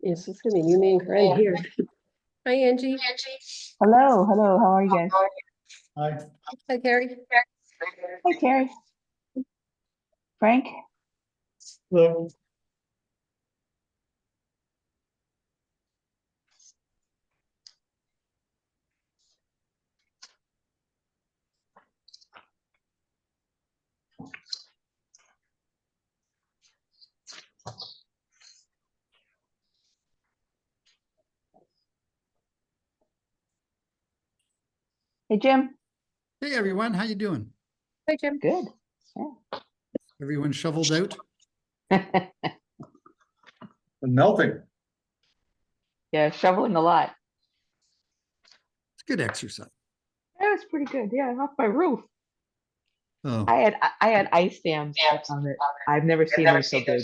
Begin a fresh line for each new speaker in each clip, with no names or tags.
Yes, it's gonna be you, me, and Corinne here. Hi, Angie.
Hello, hello. How are you guys?
Hi.
Hi, Carrie.
Hi, Carrie. Frank.
Hello.
Hey, Jim.
Hey everyone, how you doing?
Hi, Jim.
Good.
Everyone shoveled out?
Yeah.
Melting.
Yeah, shoveling a lot.
It's good exercise.
That was pretty good. Yeah, off my roof.
Oh,
I had ice dams on it. I've never seen them so big.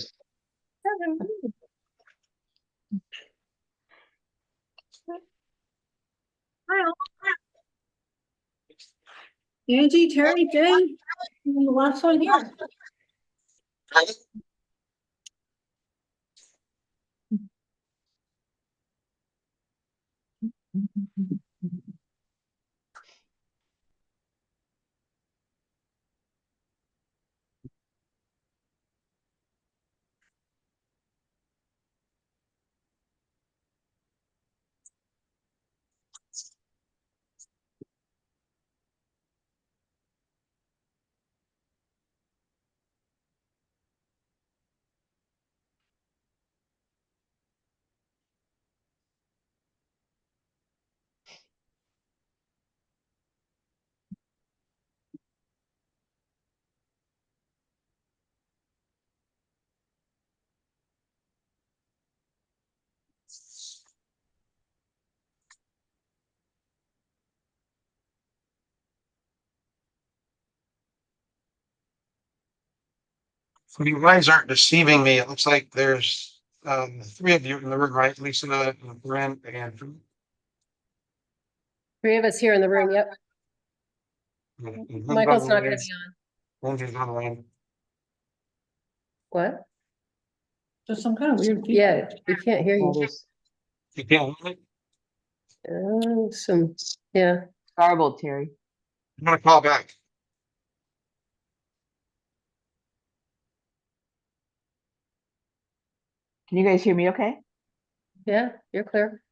Angie, Terry, Jay, the last one here.
So you guys aren't deceiving me. It looks like there's three of you in the room, right? Lisa, Brent, and
3 of us here in the room. Yep. Michael's not gonna be on.
Andrew's on the line.
What?
There's some kind of weird feedback.
Yeah, we can't hear
Yeah,
you.
there's
You can't hear me?
Yeah.
garbled, Terry.
I'm gonna call back.
Can you guys hear me okay?
Yeah, you're clear.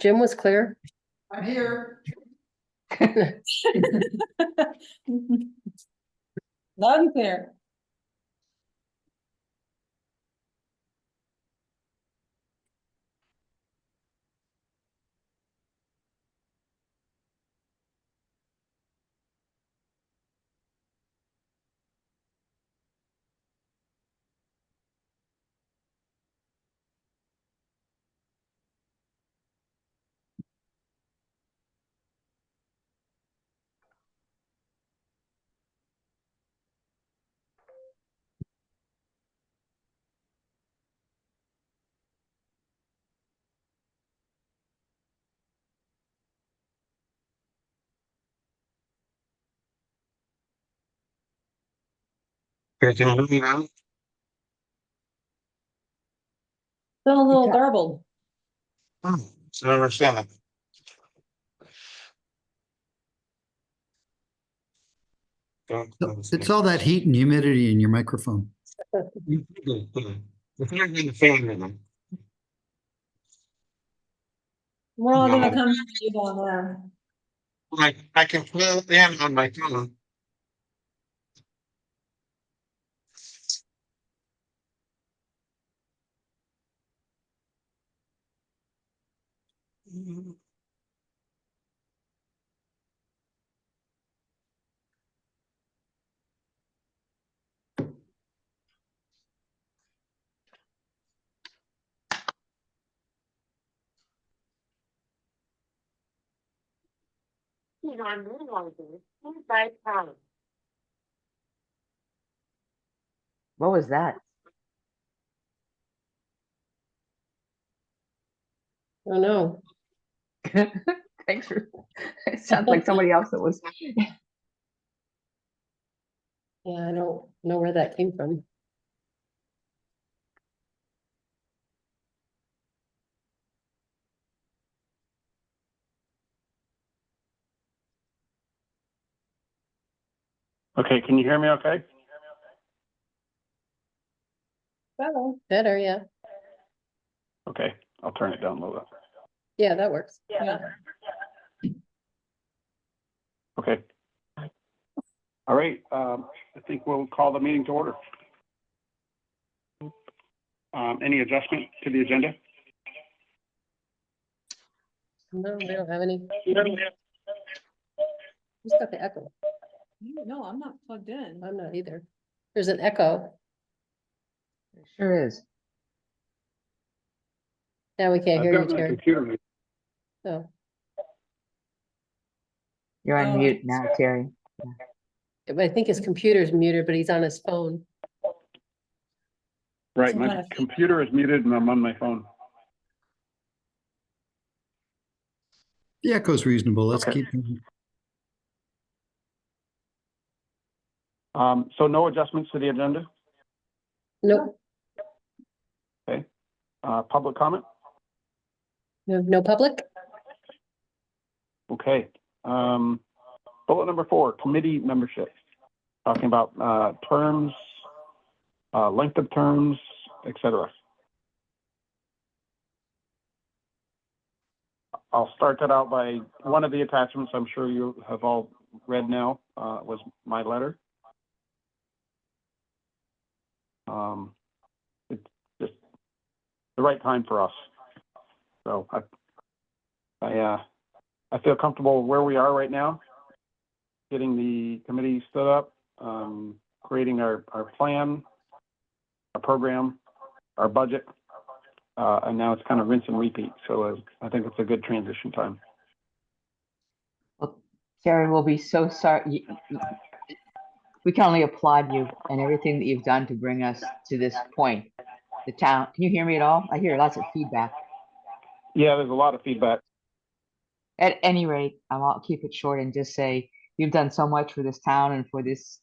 Jim was clear.
I'm here. Loud and clear.
Okay, can you hear me now?
Still a little
Yeah.
garbled.
Oh, so I don't understand that.
it's all that heat and humidity in your microphone.
If you're in the fan with them.
We're all
No.
gonna come to you on there.
Like I can pull in on my phone.
What was that?
Oh, no.
Thanks for. It sounds like somebody else that was.
Yeah, I don't know where that came from.
Okay, can you hear me okay?
Hello.
Better, yeah.
Okay, I'll turn it down a little bit.
Yeah, that works.
Yeah.
Okay. All right, I think we'll call the meeting to order. Any adjustment to the agenda?
No, we don't have any. Who's got the echo?
No, I'm not plugged in.
I'm not either. There's an echo.
It sure is.
Now we can't
I've
hear you,
got my
Terry.
computer.
Oh,
You're on
Oh.
mute now, Terry.
I think his computer's muted, but he's on his phone.
Right,
Some
my
kind of-
computer is muted and I'm on my phone.
The echo's reasonable. Let's
Okay.
keep going.
So no adjustments to the agenda?
Nope,
Public comment?
no public?
Okay. Bullet number 4, committee membership. Talking about terms, length of terms, etc. I'll start that out by one of the attachments I'm sure you have all read now, was my letter. It's just the right time for us. So I feel comfortable where we are right now, getting the committee stood up, creating our plan, our program, our budget, and now it's kind of rinse and repeat. So I think it's a good transition time.
Well, Terry, we'll be so sorry. We can only applaud you and everything that you've done to bring us to this point. The town, can you hear me at all? I hear lots of feedback.
Yeah, there's a lot of feedback.
At any rate, I'll keep it short and just say you've done so much for this town and for this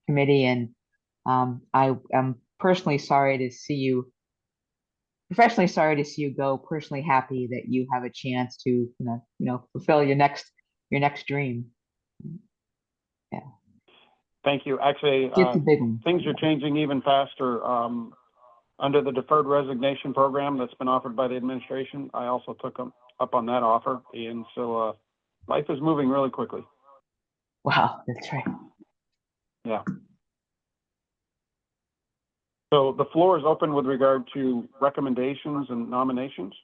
committee, and I am personally sorry to see you. Professionally sorry to see you go. Personally happy that you have a chance to fulfill your next dream.
Thank you. Actually,
It's a big one.
things are changing even faster. Under the deferred resignation program that's been offered by the administration, I also took up on that offer. And so life is moving really quickly.
Wow, that's right.
Yeah. So the floor is open with regard to recommendations and nominations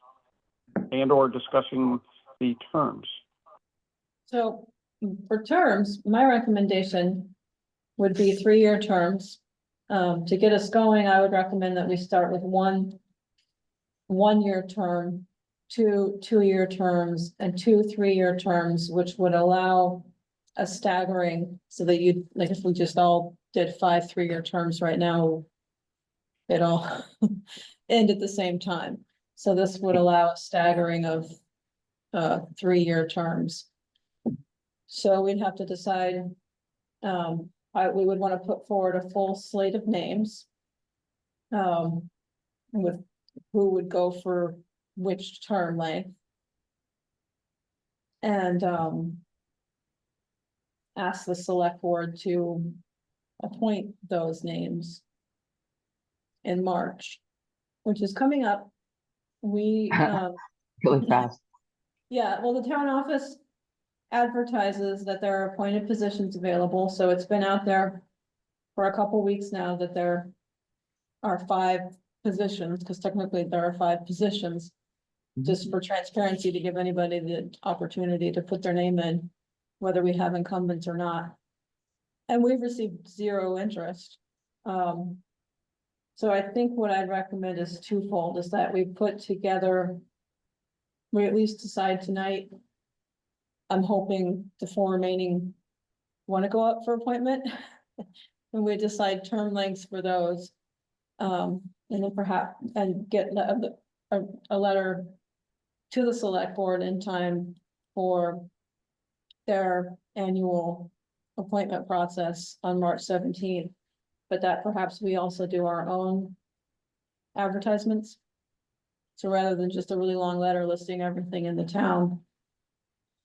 and or discussing the terms.
So for terms, my recommendation would be 3-year terms. To get us going, I would recommend that we start with one 1-year term, 2 2-year terms, and 2 3-year terms, which would allow a staggering so that you, like, if we just all did 5 3-year terms right now, it all end at the same time. So this would allow a staggering of 3-year terms. So we'd have to decide, we would want to put forward a full slate of names. With who would go for which term length. And ask the select board to appoint those names in March, which is coming up. We,
Really fast.
yeah, well, the town office advertises that there are appointed positions available, so it's been out there for a couple weeks now that there are 5 positions, because technically there are 5 positions. Just for transparency, to give anybody the opportunity to put their name in, whether we have incumbents or not. And we've received 0 interest. So I think what I'd recommend is twofold, is that we put together, we at least decide tonight. I'm hoping the 4 remaining want to go up for appointment. And we decide term lengths for those. And then perhaps, and get a letter to the select board in time for their annual appointment process on March 17th. But that perhaps we also do our own advertisements. So rather than just a really long letter listing everything in the town,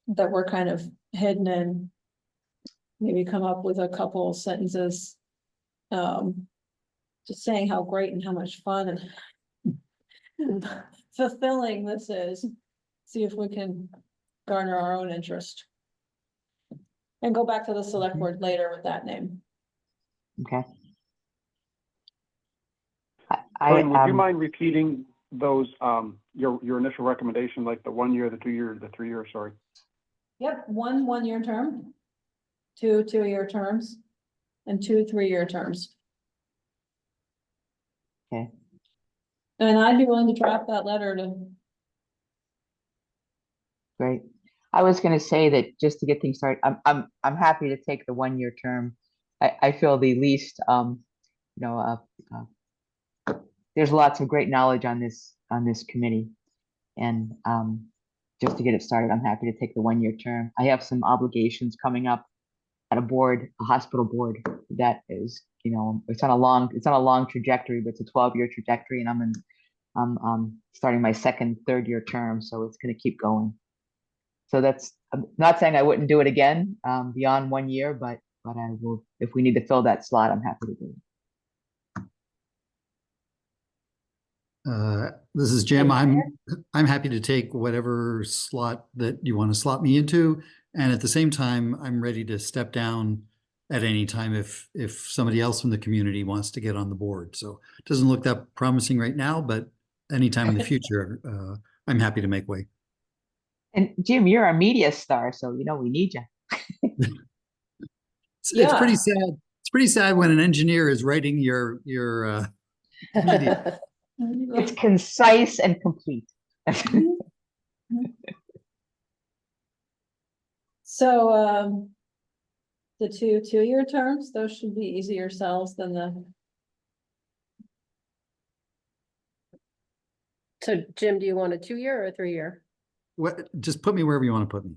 that we're kind of hidden in maybe come up with a couple sentences. Just saying how great and how much fun and fulfilling this is. See if we can garner our own interest. And go back to the select board later with that name.
Okay.
Corinne, would you mind repeating those, your initial recommendation, like the 1 year, the 2 year, the 3 year, sorry?
Yep, 1 1-year term, 2 2-year terms, and 2 3-year terms.
Okay.
And I'd be willing to draft that letter to,
Great. I was gonna say that just to get things started, I'm happy to take the 1 year term. I feel the least, you know, there's lots of great knowledge on this committee. And, just to get it started, I'm happy to take the 1 year term. I have some obligations coming up at a hospital board that is, you know, it's on a long trajectory, but it's a 12-year trajectory, and I'm starting my second, 3rd-year term, so it's gonna keep going. So I'm not saying I wouldn't do it again, beyond 1 year, but I will, if we need to fill that slot, I'm happy to do it.
This is Jim. I'm happy to take whatever slot that you want to slot me into. And at the same time, I'm ready to step down at any time if somebody else from the community wants to get on the board. So it doesn't look that promising right now, but anytime in the future, I'm happy to make way.
And Jim, you're a media star, so you know we need you.
It's pretty sad. It's pretty sad when an engineer is writing your media.
It's concise and complete.
so, the 2 2-year terms, those should be easier sells than the,
So Jim, do you want a 2-year or a 3-year,
What? Just put me wherever you want to put me.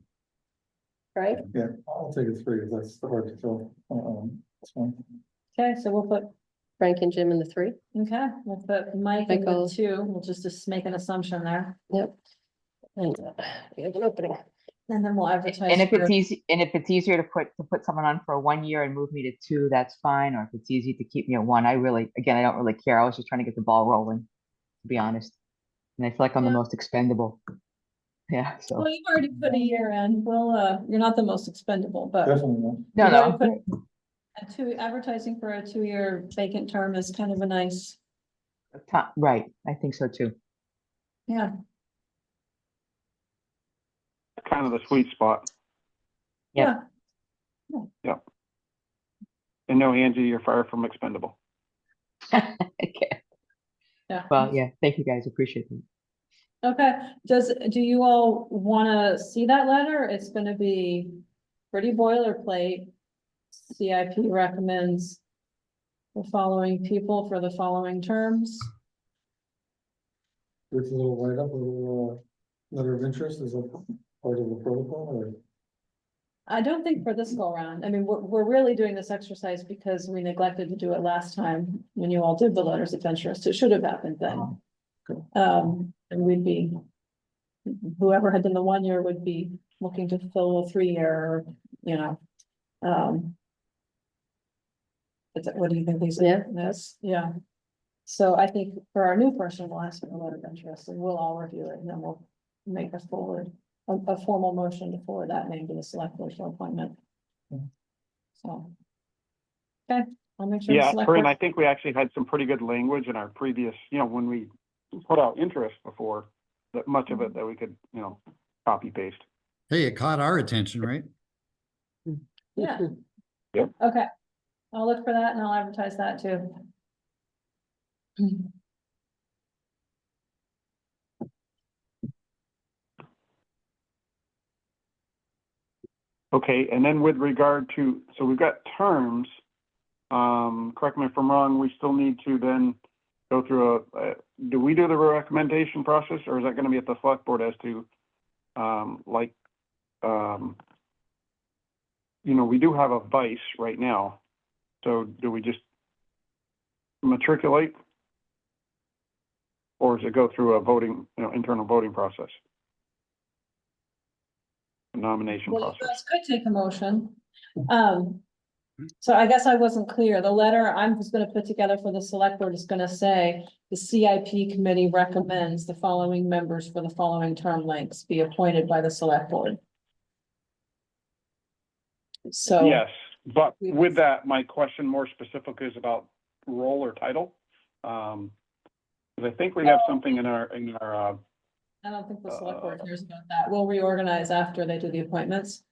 right?
Yeah, I'll take it 3, that's hard to fill. That's fine.
okay, so we'll put,
Frank and Jim in the 3?
okay, we'll put Mike in the
Michael.
2, we'll just make an assumption there,
Yep. And we have an opening.
and then we'll advertise.
And if
for-
it's easier to put someone on for a 1 year and move me to 2, that's fine. Or if it's easy to keep me at 1, I don't really care. I was just trying to get the ball rolling, to be honest. And I feel like I'm the
Yeah.
most expendable. Yeah, so.
Well, you've already put a year in, well, you're not the most expendable, but.
Definitely not.
No,
You've
no.
already put a 2, advertising for a 2-year vacant term is kind of a nice,
Right, I think so too.
yeah,
Kind of the sweet spot.
Yep.
yeah.
And no, Angie, you're far from expendable.
Okay.
Yeah.
Well, yeah, thank you guys, appreciate it.
Okay, do you all wanna see that letter? It's gonna be pretty boilerplate. CIP recommends the following people for the following terms.
With a little write-up, a little letter of interest, is that part of the protocol or?
I don't think for this go around. I mean, we're really doing this exercise because we neglected to do it last time when you all did the letters of interest. It should have happened then. And we'd be, whoever had done the 1 year would be looking to fill a 3-year, you know. What do you think, Lisa?
Yeah.
Yes, yeah. So I think for our new person, we'll ask for a letter of interest and we'll all review it and then we'll make a formal motion to forward that name to the select board for appointment. So. Okay, I'll make sure. the
Yeah,
select
Corinne,
board-
I think we actually had some pretty good language in our previous, when we put out interest before, that much of it that we could, copy paste.
Hey, it caught our attention, right?
Yeah.
Yep.
Okay, I'll look for that and I'll advertise that too.
Okay, and then with regard to, so we've got terms, correct me if I'm wrong, we still need to then go through do we do the recommendation process, or is that gonna be at the select board as to, we do have a vice right now, so do we just matriculate? Or does it go through a voting, internal voting process? A nomination
Well, you
process?
guys could take a motion. So I guess I wasn't clear. The letter I'm just gonna put together for the select board is gonna say, the CIP committee recommends the following members for the following term lengths be appointed by the select board. So.
Yes, but with that, my question more specific is about role or title. 'Cause I think we have something in our,
I don't think the select board cares about that. We'll reorganize after they do the appointments.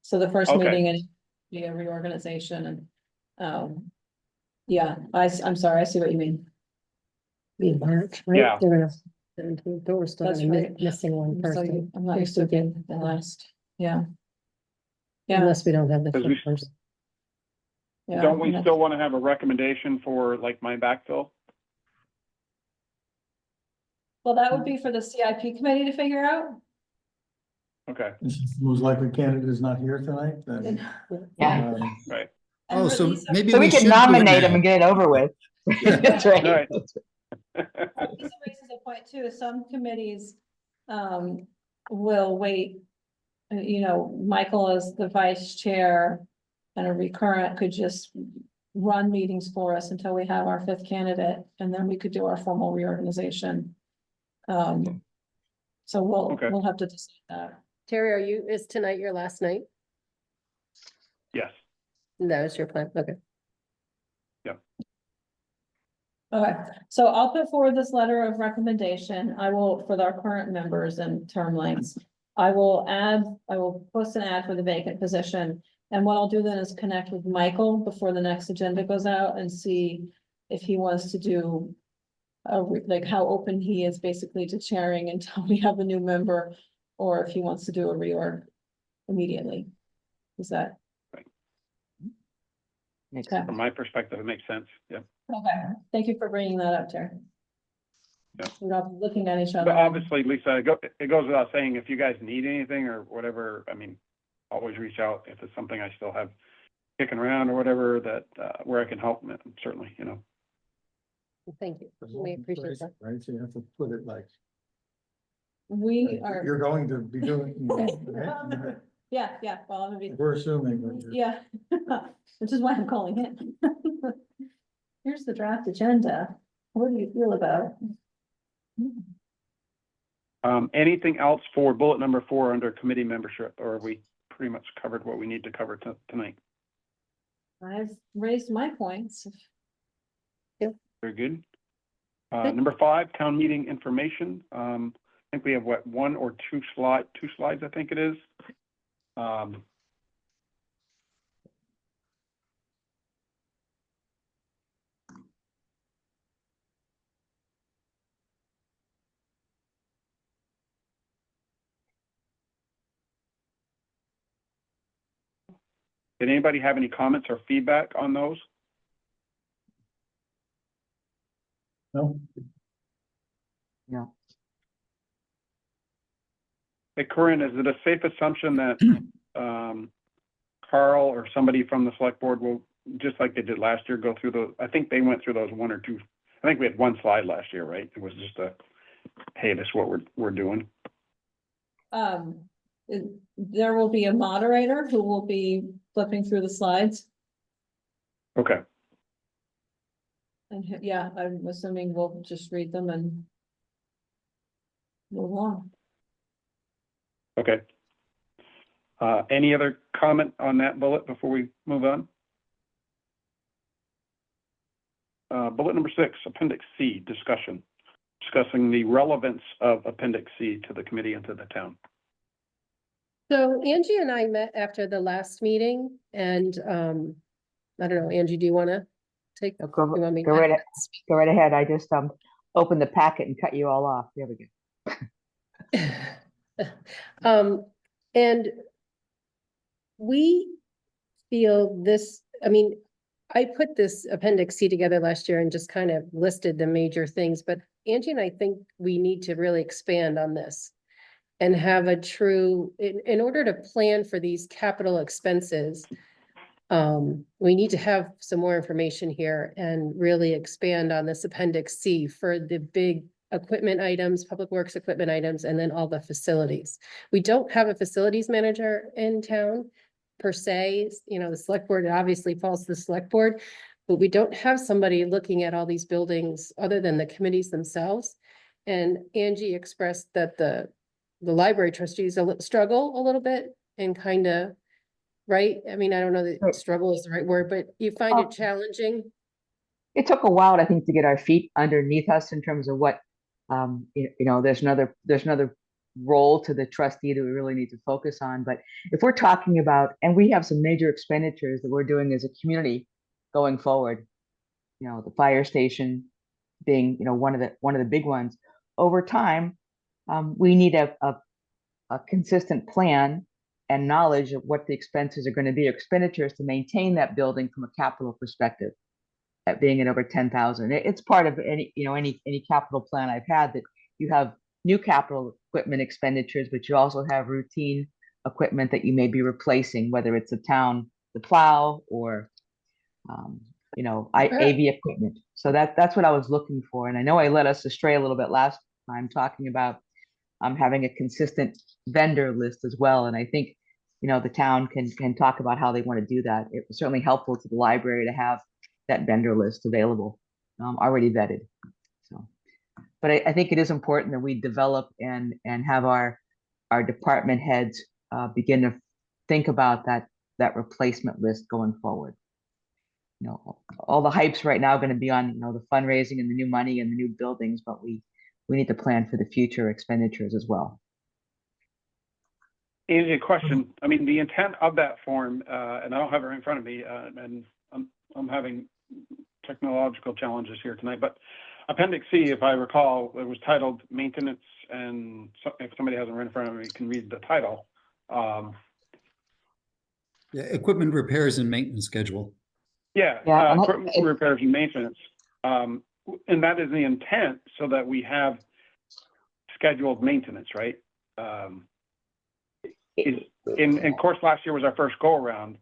So the first
Okay.
meeting and be a reorganization and, yeah, I'm sorry, I see what you mean.
Be March, right?
Yeah.
They're gonna- But we're still
That's
gonna
right.
missing one
So
person.
I'm not used to getting the last, yeah. Yeah,
Unless we don't have the
Because we-
fifth person.
yeah.
don't we
and
still want to have a recommendation for like my backfill?
Well, that would be for the CIP committee to figure out.
Okay,
Since the most likely candidate is not here tonight, then.
Yeah.
right.
And
Oh, so
Lisa-
maybe
So we
should
can
do it
nominate him
now.
and get it over with. That's right.
Right.
Lisa raises a point too, some committees, will wait. Michael as the vice chair and a recurrent could just run meetings for us until we have our fifth candidate, and then we could do our formal reorganization. So
Okay.
we'll have to decide that.
Terry, is tonight your last night?
Yes,
That was your plan, okay.
Okay, so I'll put forward this letter of recommendation. I will, for our current members and term lengths. I will post an ad for the vacant position. And what I'll do then is connect with Michael before the next agenda goes out and see if he wants to do like how open he is basically to chairing until we have a new member, or if he wants to do a reorg immediately. Is that?
Makes
Okay.
sense.
from my perspective, it makes sense. Yeah.
Okay, thank you for bringing that up, Terry.
Yeah.
We're not looking at each other.
But obviously, Lisa, it goes without saying, if you guys need anything or whatever, I mean, always reach out if it's something I still have kicking around or whatever that, where I can help, certainly,
Thank you. We appreciate that.
Right, so you have to put it like,
We are,
you're going to be doing. Right?
yeah, well, I'm gonna be,
We're assuming. that you're-
yeah, which is why I'm calling it. Here's the draft agenda. What do you feel about?
Anything else for bullet number 4 under committee membership, or have we pretty much covered what we need to cover tonight?
I've raised my points.
Very good.
Good.
Number 5, town meeting information. I think we have what, 1 or 2 slides, I think it is. Did anybody have any comments or feedback on those?
No,
No.
Hey, Corinne, is it a safe assumption that Carl or somebody from the select board will, just like they did last year, go through I think they went through those 1 or 2, I think we had 1 slide last year, right? It was just hey, this is what we're doing.
There will be a moderator who will be flipping through the slides.
Okay,
And yeah, I'm assuming we'll just read them and move on.
okay. Any other comment on that bullet before we move on? Bullet number 6, Appendix C, discussing the relevance of Appendix C to the committee and to the town.
So Angie and I met after the last meeting and, I don't know, Angie, do you want to take?
No, Go
you want me
go
to-
right, go right ahead. I just opened the packet and cut you all off. There we go.
And we feel this, I mean, I put this appendix C together last year and just kind of listed the major things, but Angie and I think we need to really expand on this and have a true, in order to plan for these capital expenses, we need to have some more information here and really expand on this appendix C for the big equipment items, public works equipment items, and then all the facilities. We don't have a facilities manager in town, per se, you know, the select board, it obviously falls to the select board. But we don't have somebody looking at all these buildings other than the committees themselves. And Angie expressed that the library trustees struggle a little bit and kind of, right? I mean, I don't know that
Right.
struggle is the right word, but you find
Oh.
it challenging.
It took a while, I think, to get our feet underneath us in terms of what, there's another role to the trustee that we really need to focus on. But if we're talking about, and we have some major expenditures that we're doing as a community going forward, the fire station being, one of the big ones, over time, we need a consistent plan and knowledge of what the expenses are going to be, expenditures to maintain that building from a capital perspective. At being at over 10,000, it's part of any capital plan I've had, that you have new capital equipment expenditures, but you also have routine equipment that you may be replacing, whether it's the plow or AV equipment. So that's what I was looking for, and I know I led us astray a little bit last time talking about having a consistent vendor list as well, and I think the town can talk about how they want to do that. It was certainly helpful to the library to have that vendor list available, already vetted. So, but I think it is important that we develop and have our department heads begin to think about that replacement list going forward. All the hype's right now going to be on the fundraising and the new money and the new buildings, but we need to plan for the future expenditures as well.
Angie, a question. I mean, the intent of that form, and I don't have it in front of me, and I'm having technological challenges here tonight, but Appendix C, if I recall, it was titled maintenance, and if somebody hasn't read in front of me, can read the title.
Yeah, equipment repairs and maintenance schedule.
Equipment repairs and maintenance. And that is the intent, so that we have scheduled maintenance, right? Of course, last year was our first go around.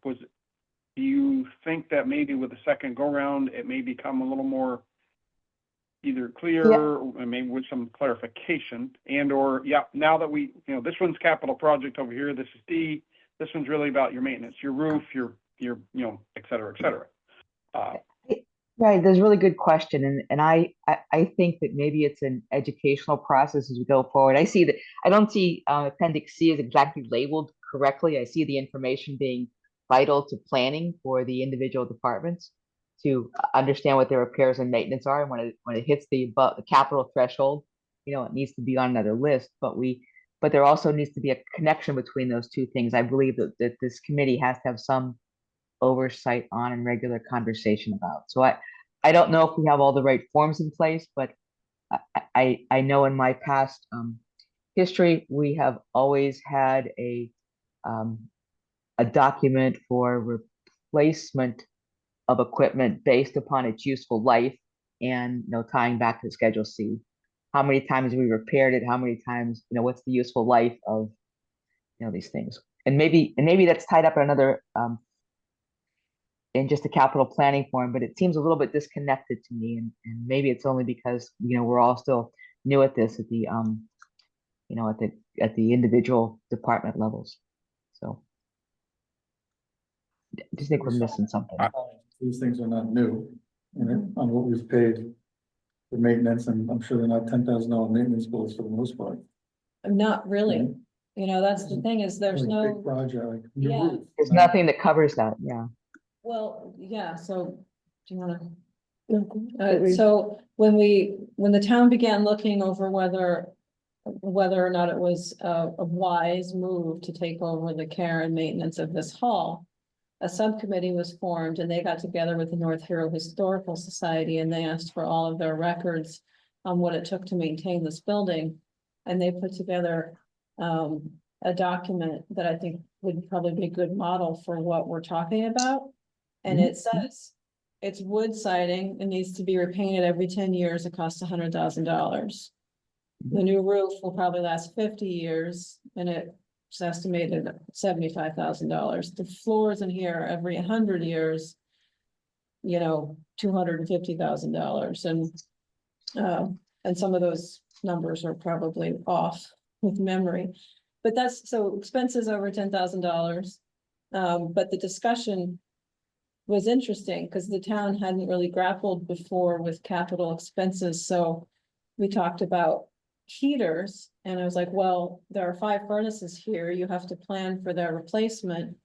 Do you think that maybe with the second go around, it may become a little more either clear or maybe with some clarification, and or now that we, this one's capital project over here, this is D, this one's really about your maintenance, your roof, your et cetera, et cetera.
Right, there's a really good question, and I think that maybe it's an educational process as we go forward. I see that I don't see Appendix C as exactly labeled correctly. I see the information being vital to planning for the individual departments to understand what their repairs and maintenance are, and when it hits the capital threshold, it needs to be on another list. But there also needs to be a connection between those two things. I believe that this committee has to have some oversight on and regular conversation about. So I don't know if we have all the right forms in place, but I know in my past history, we have always had a document for replacement of equipment based upon its useful life, and tying back to Schedule C. How many times we repaired it, how many times, what's the useful life of these things. And maybe that's tied up in another in just a capital planning form, but it seems a little bit disconnected to me, and maybe it's only because we're all still new at this at the at the individual department levels. So I just think we're missing something.
These things are not new, on what we've paid for maintenance, and I'm sure they're not $10,000 maintenance bills for the most part.
Not really. That's the thing, is there's
Like
no,
big project, like new
Yeah.
roof.
There's nothing that covers that. Yeah.
well, yeah, so do you want to? So when the town began looking over whether or not it was a wise move to take over the care and maintenance of this hall, a subcommittee was formed, and they got together with the North Hero Historical Society, and they asked for all of their records on what it took to maintain this building. And they put together a document that I think would probably be a good model for what we're talking about. And it says it's wood siding. It needs to be repainted every 10 years. It costs $100,000. The new roof will probably last 50 years, and it's estimated at $75,000. The floors in here every 100 years, $250,000. And some of those numbers are probably off with memory. But so expenses over $10,000. But the discussion was interesting because the town hadn't really grappled before with capital expenses, so we talked about heaters, and I was like, well, there are 5 furnaces here, you have to plan for their replacement.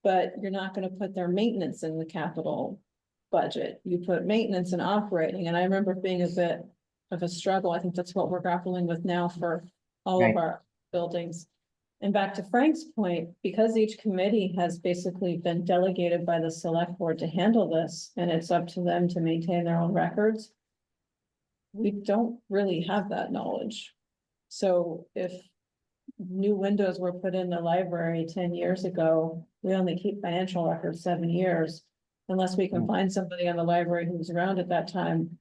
But you're not gonna put their maintenance in the capital budget, you put maintenance and operating, and I remember being a bit of a struggle, I think that's what we're grappling with now for all of
Right.
our buildings. And back to Frank's point, because each committee has basically been delegated by the select board to handle this, and it's up to them to maintain their own records. We don't really have that knowledge. So if new windows were put in the library 10 years ago, we only keep financial records 7 years. Unless we can
Mm.
find somebody in the library who was around at that time.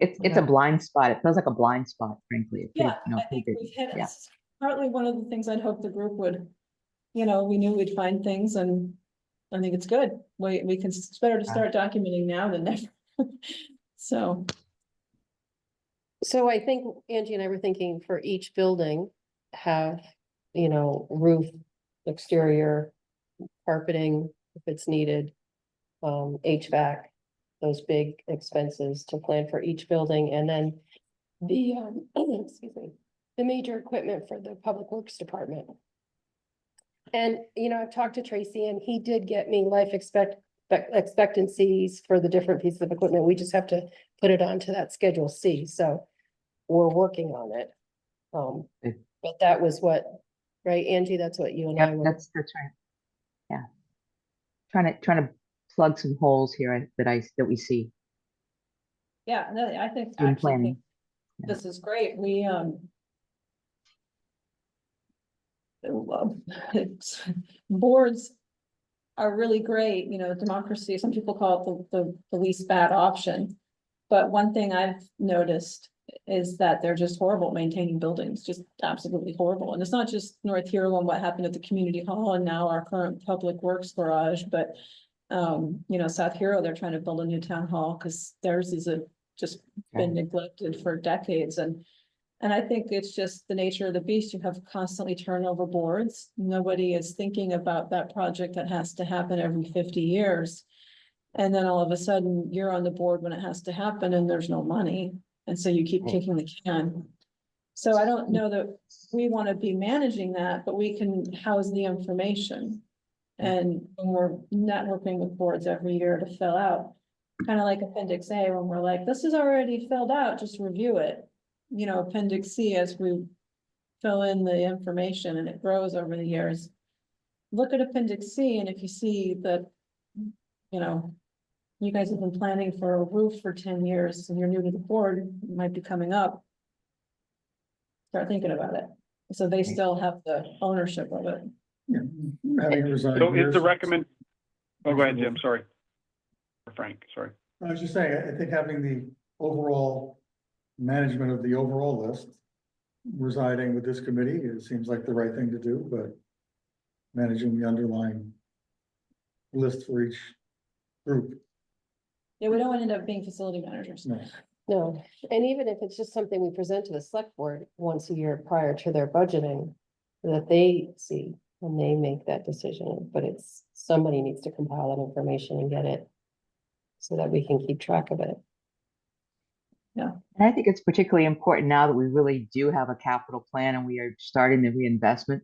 It's
Yeah.
a blind spot. It feels like a blind spot, frankly. It
Yeah,
pretty,
I think
pretty
we've
big.
hit,
Yeah.
it's partly one of the things I'd hope the group would, we knew we'd find things, and I think it's good. We can, it's better to start documenting now than never. So,
So I think Angie and I were thinking for each building, have, roof, exterior, carpeting, if it's needed. HVAC, those big expenses to plan for each building, and then the, excuse me, the major equipment for the Public Works Department. And, I've talked to Tracy, and he did get me expectancies for the different pieces of equipment. We just have to put it onto that Schedule C, so we're working on it.
Good.
But that was what, right, Angie, that's what you and I
Yeah,
were.
that's right. Yeah. Trying to plug some holes here that we see
yeah, no, I think,
in
actually
planning.
think this is great. We, boards are really great, democracy, some people call it the least bad option. But one thing I've noticed is that they're just horrible at maintaining buildings, just absolutely horrible. And it's not just North Hero and what happened at the community hall and now our current public works garage, but South Hero, they're trying to build a new town hall because theirs is just been neglected for decades. And I think it's just the nature of the beast. You have constantly turnover boards. Nobody is thinking about that project that has to happen every 50 years. And then all of a sudden you're on the board when it has to happen and there's no money. And so you keep kicking the can. So I don't know that we want to be managing that, but we can house the information. And when we're networking with boards every year to fill out, kind of like Appendix A, when we're like, this is already filled out, just review it. Appendix C, as we fill in the information and it grows over the years. Look at Appendix C, and if you see that, you guys have been planning for a roof for 10 years and you're new to the board, it might be coming up. Start thinking about it. So they still have the ownership of it.
Yeah. Having resigned
So is
years-
the oh, go ahead, Jim, sorry. Frank, sorry.
I was just saying, I think having the overall management of the overall list residing with this committee, it seems like the right thing to do, but managing the underlying list for each group.
Yeah, we don't want to end up being facility managers.
No.
No, and even if it's just something we present to the select board once a year prior to their budgeting, that they see when they make that decision, but somebody needs to compile that information and get it so that we can keep track of it.
And I think it's particularly important now that we really do have a capital plan and we are starting the reinvestment.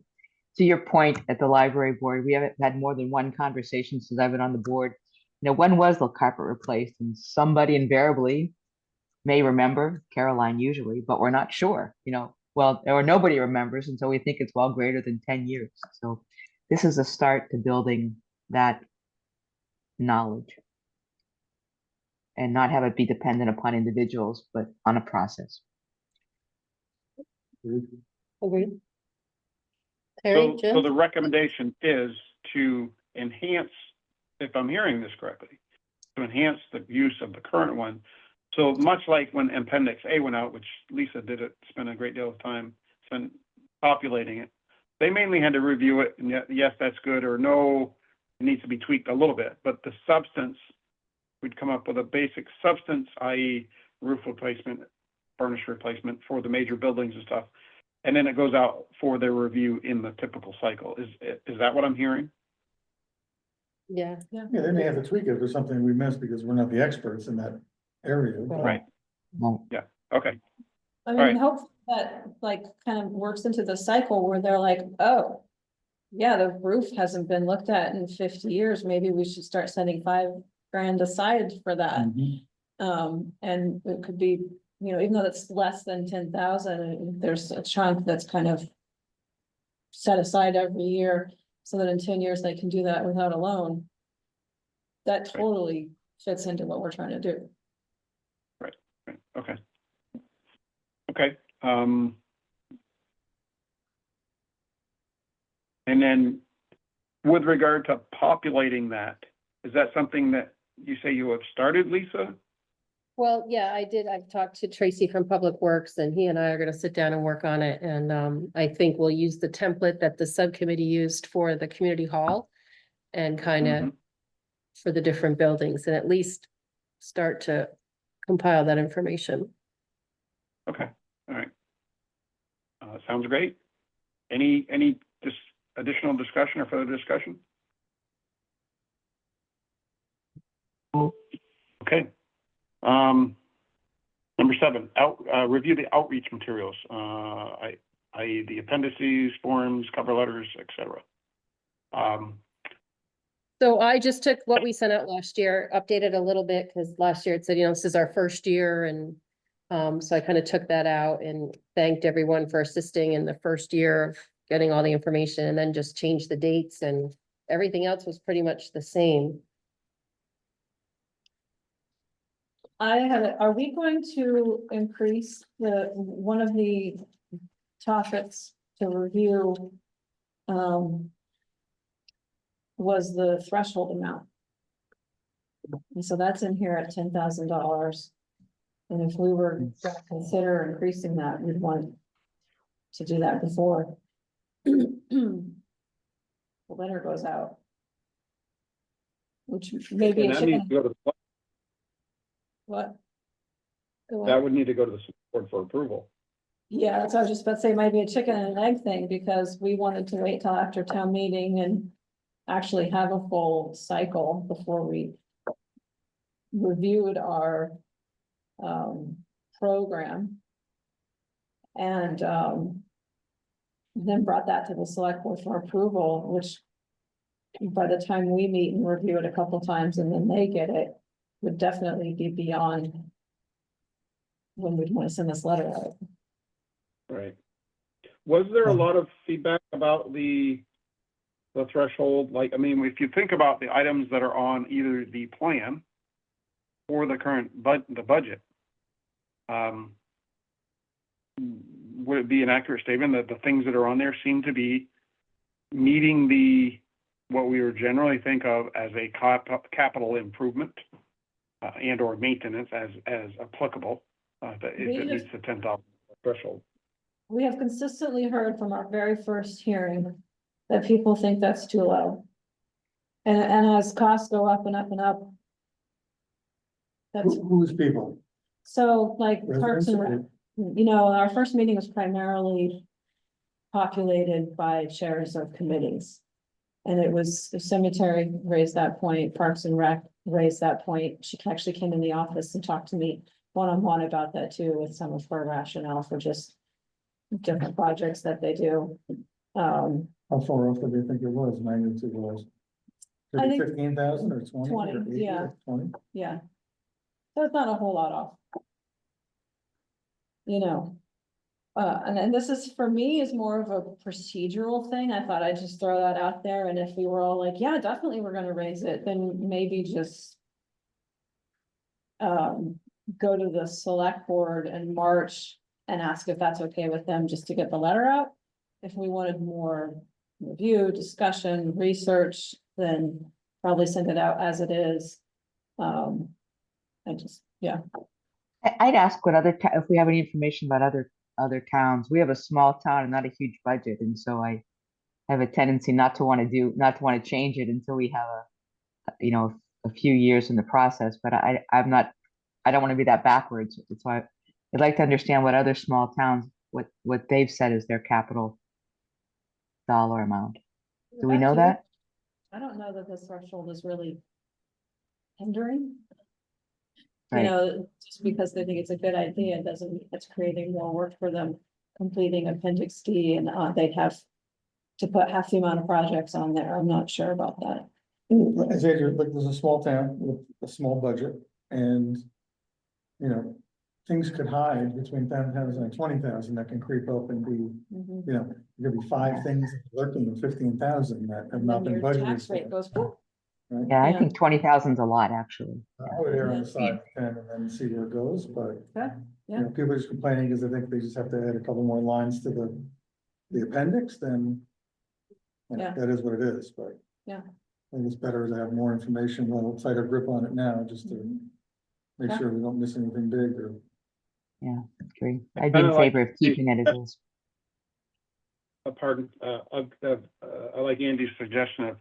To your point at the library board, we haven't had more than one conversation since I've been on the board. When was the carpet replaced? And somebody invariably may remember, Caroline usually, but we're not sure, or nobody remembers, and so we think it's well greater than 10 years. So this is a start to building that knowledge. And not have it be dependent upon individuals, but on a process.
Agreed? Terry,
So
Jim?
the recommendation is to enhance, if I'm hearing this correctly, to enhance the use of the current one. So much like when Appendix A went out, which Lisa did spend a great deal of time populating it, they mainly had to review it and yes, that's good, or no, it needs to be tweaked a little bit, but the substance, we'd come up with a basic substance, i.e. roof replacement, furnace replacement for the major buildings and stuff. and then it goes out for their review in the typical cycle. Is that what I'm hearing?
Yeah.
Yeah, they may have to tweak it if there's something we missed because we're not the experts in that area. but-
Right.
Well,
Okay,
I
Right.
mean, hope that like kind of works into the cycle where they're like, oh. Yeah, the roof hasn't been looked at in 50 years. Maybe we should start setting $5,000 aside for that.
Mhm.
And it could be, you know, even though it's less than 10,000, there's a chunk that's kind of. Set aside every year so that in 10 years they can do that without a loan. That totally fits into what we're trying to do.
right, okay. Okay, and then with regard to populating that, is that something that you say you have started, Lisa?
Well, yeah, I did. I've talked to Tracy from Public Works and he and I are gonna sit down and work on it. And I think we'll use the template that the subcommittee used for the community hall. And kind of
Mhm.
for the different buildings and at least start to compile that information.
Okay, all right. Sounds great. Any additional discussion or further discussion? Okay. Number 7, review the outreach materials, i.e. the appendices, forms, cover letters, etc.
So I just took what we sent out last year, updated a little bit, because last year it said, you know, this is our first year and so I kind of took that out and thanked everyone for assisting in the first year of getting all the information and then just changed the dates and everything else was pretty much the same.
Are we going to increase one of the topics to review? Was the threshold amount. And so that's in here at $10,000. And if we were to consider increasing that, we'd want to do that before. The letter goes out. Which may be
And
a
that needs
chicken,
to go to,
what? Go
that
on.
would need to go to the board for approval.
Yeah, that's what I was just about to say, might be a chicken and an egg thing, because we wanted to wait till after town meeting and actually have a full cycle before we reviewed our program. And then brought that to the select board for approval, which by the time we meet and review it a couple times and then they get it, would definitely be beyond when we'd want to send this letter out.
Right. Was there a lot of feedback about the threshold? Like, I mean, if you think about the items that are on either the plan or the current the budget, would it be an accurate statement that the things that are on there seem to be meeting what we would generally think of as a capital improvement and or maintenance as applicable, if it meets the 10,000 threshold?
We have consistently heard from our very first hearing that people think that's too low. And as costs go up and up and up. That's,
Who's people?
so like Parks
Residents
and
or-
Rec, you know, our first meeting was primarily populated by chairs of committees. And it was, the cemetery raised that point, Parks and Rec raised that point. She actually came in the office and talked to me one-on-one about that too, with some of her rationale for just different projects that they do.
How far off do they think it was, magnitude was?
I think
15,000 or 20?
20,
or 80
yeah.
or 20?
Yeah. So it's not a whole lot off. You know, and then this is, for me, is more of a procedural thing. I thought I'd just throw that out there, and if we were all like, yeah, definitely we're gonna raise it, then maybe just go to the select board in March and ask if that's okay with them, just to get the letter out. If we wanted more review, discussion, research, then probably send it out as it is. I just, yeah.
I'd ask what if we have any information about other towns. We have a small town and not a huge budget, and so I have a tendency not to want to change it until we have a few years in the process. But I don't want to be that backwards. That's why I'd like to understand what other small towns what they've said is their capital dollar amount. Do we know that?
I don't know that this threshold is really hindering. You
Right.
know, just because they think it's a good idea, doesn't mean it's creating more work for them, completing Appendix D, and they'd have to put half the amount of projects on there. I'm not sure about that.
As Adrian, like, there's a small town with a small budget, and, you know, things could hide between 10,000 and 20,000 that can creep up and be,
Mhm.
you know, there could be 5 things lurking with 15,000 that have
And
not
then
been
your
budgeted
tax
for.
rate goes, whoop.
Right?
Yeah, I
Yeah.
think 20,000 is a lot, actually.
I would err on the side of 10 and then see where it goes, but,
Okay,
you
yeah.
know, people are just complaining because they think they just have to add a couple more lines to the appendix, then you know,
Yeah.
that is what it is, but.
Yeah.
I think it's better to have more information, a little tighter grip on it now, just to make
Yeah.
sure we don't miss anything big or.
Agree. I'd be in
Kinda like
favor of keeping it as is.
Pardon, I like Andy's suggestion of,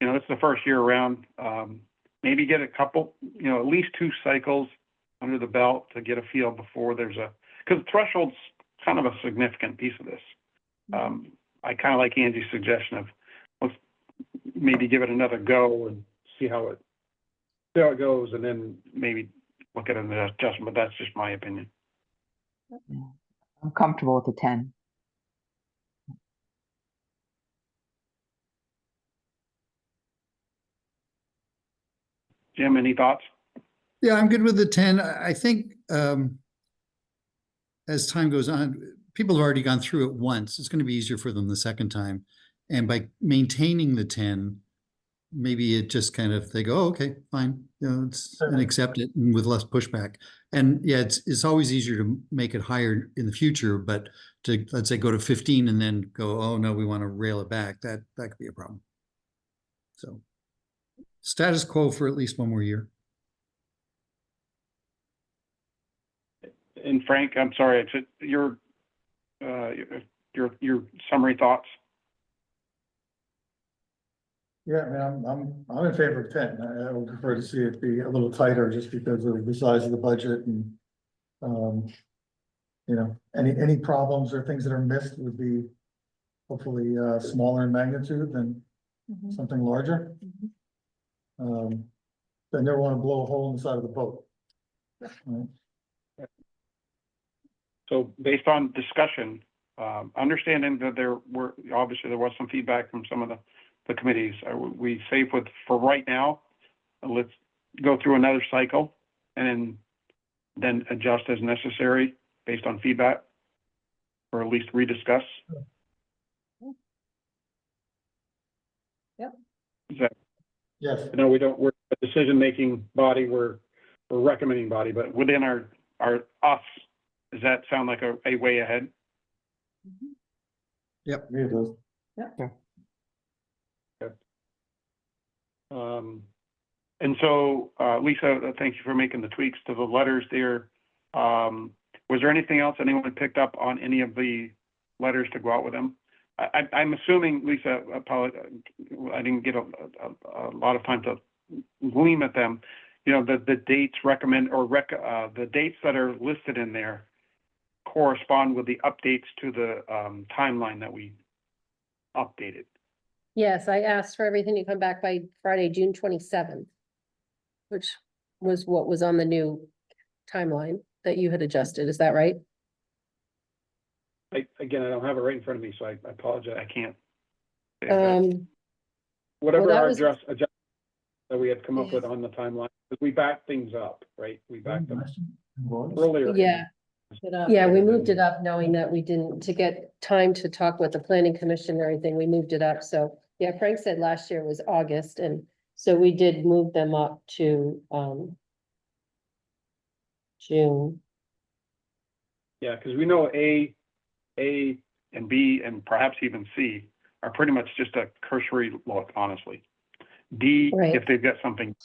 you know, it's the first year around, maybe get a couple, you know, at least 2 cycles under the belt to get a feel before there's because threshold's kind of a significant piece of this. I kind of like Andy's suggestion of, let's maybe give it another go and see how it goes, and then maybe look at an adjustment, but that's just my opinion.
I'm comfortable with the 10.
Jim, any thoughts?
Yeah, I'm good with the 10. I think as time goes on, people have already gone through it once. It's going to be easier for them the second time. And by maintaining the 10, maybe it just kind of, they go, oh, okay, fine, you know, and accept it and with less pushback. And yeah, it's always easier to make it higher in the future, but to, let's say, go to 15 and then go, oh no, we want to rail it back, that could be a problem. So status quo for at least one more year.
And Frank, I'm sorry, it's your summary thoughts.
Yeah, I mean, I'm in favor of 10. I would prefer to see it be a little tighter just because of the size of the budget and, you know, any problems or things that are missed would be hopefully, smaller in magnitude than
Mhm.
something larger. They never want to blow a hole in the side of the boat. Right?
So based on discussion, understanding that there was some feedback from some of the committees, are we safe with, for right now, let's go through another cycle and then adjust as necessary based on feedback? Or at least rediscuss?
Yep.
Is that,
Yes,
I know we're a decision-making body, we're a recommending body, but within our us, does that sound like a way ahead?
Yep.
me it does.
And so, Lisa, thank you for making the tweaks to the letters there. Was there anything else anyone picked up on any of the letters to go out with them? I'm assuming, Lisa, I didn't get a lot of time to gleam at them. You know, the dates recommend or the dates that are listed in there correspond with the updates to the timeline that we updated.
Yes, I asked for everything to come back by Friday, June 27th, which was what was on the new timeline that you had adjusted. Is that right?
Again, I don't have it right in front of me, so I apologize. I can't. say that. Whatever
that
our
was-
adjustment that we had come up with on the timeline, because we backed things up, right? We backed them earlier.
Yeah. Yeah, we moved it up knowing that we didn't, to get time to talk with the planning commission and everything, we moved it up. So, yeah, Frank said last year was August, and so we did move them up to, June.
Yeah, because we know A and B and perhaps even C are pretty much just a cursory look, honestly. D,
Right.
if they've got something.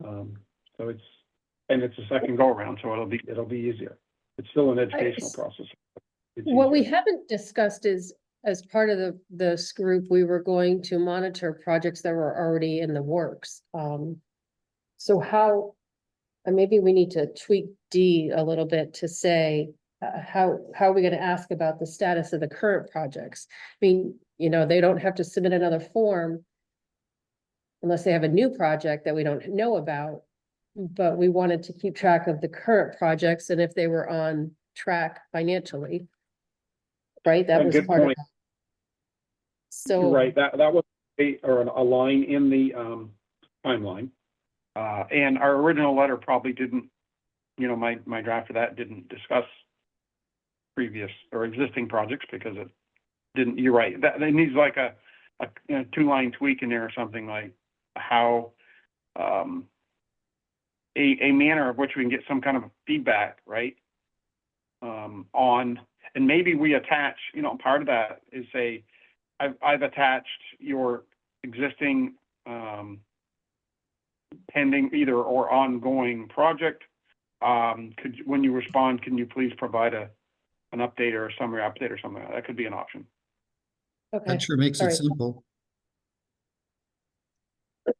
So it's a second go around, so it'll be easier. It's still an educational process. It's
What we
easier.
haven't discussed is, as part of this group, we were going to monitor projects that were already in the works. So how, and maybe we need to tweak D a little bit to say, how are we gonna ask about the status of the current projects? I mean, you know, they don't have to submit another form unless they have a new project that we don't know about. But we wanted to keep track of the current projects and if they were on track financially. Right, that
A
was
good
part of
point.
that.
You're
So,
right, that was a line in the timeline. And our original letter probably didn't, you know, my draft of that didn't discuss previous or existing projects because it didn't, you're right, that it needs like a you know, 2-line tweak in there or something, like how a manner of which we can get some kind of feedback, right? On, and maybe we attach, you know, part of that is I've attached your existing pending either or ongoing project. When you respond, can you please provide an update or a summary update or something? That could be an option.
okay.
That sure makes
All
it
right.
simple.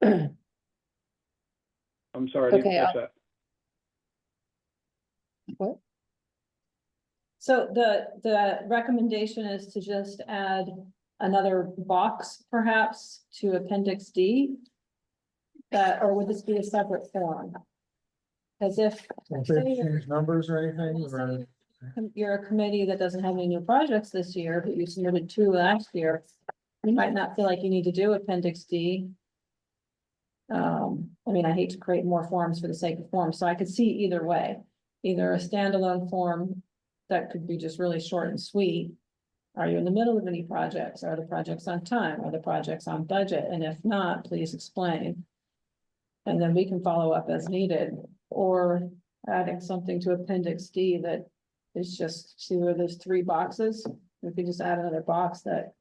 I'm sorry, I didn't
Okay,
catch that.
What?
So the recommendation is to just add another box perhaps to Appendix D? That, or would this be a separate form? As if,
Don't they change numbers or anything, or?
you're a committee that doesn't have any new projects this year, but you submitted 2 last year, you might not feel like you need to do Appendix D. I mean, I hate to create more forms for the sake of forms, so I could see either way. Either a standalone form that could be just really short and sweet. Are you in the middle of any projects? Are the projects on time? Are the projects on budget? And if not, please explain. And then we can follow up as needed, or adding something to Appendix D that is just, see where there's 3 boxes? We could just add another box that,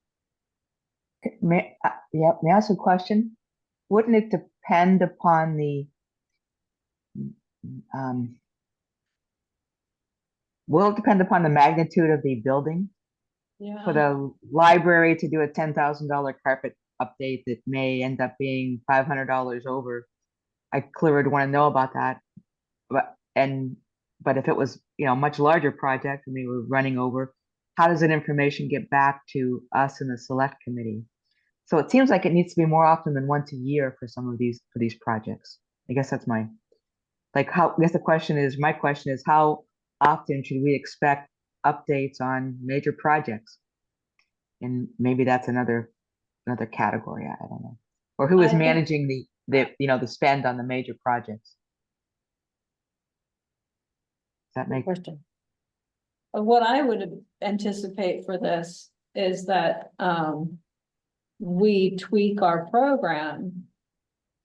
May I ask a question? Wouldn't it depend upon the will it depend upon the magnitude of the building? For
yeah,
the library to do a $10,000 carpet update that may end up being $500 over, I clearly would want to know about that. But if it was, you know, a much larger project and we were running over, how does that information get back to us in the select committee? So it seems like it needs to be more often than once a year for some of these projects. I guess that's my, like, how, I guess the question is, my question is, how often should we expect updates on major projects? And maybe that's another category, I don't know. Or who is
I think-
managing the you know, the spend on the major projects? Does that make
Question.
what I would anticipate for this is that, we tweak our program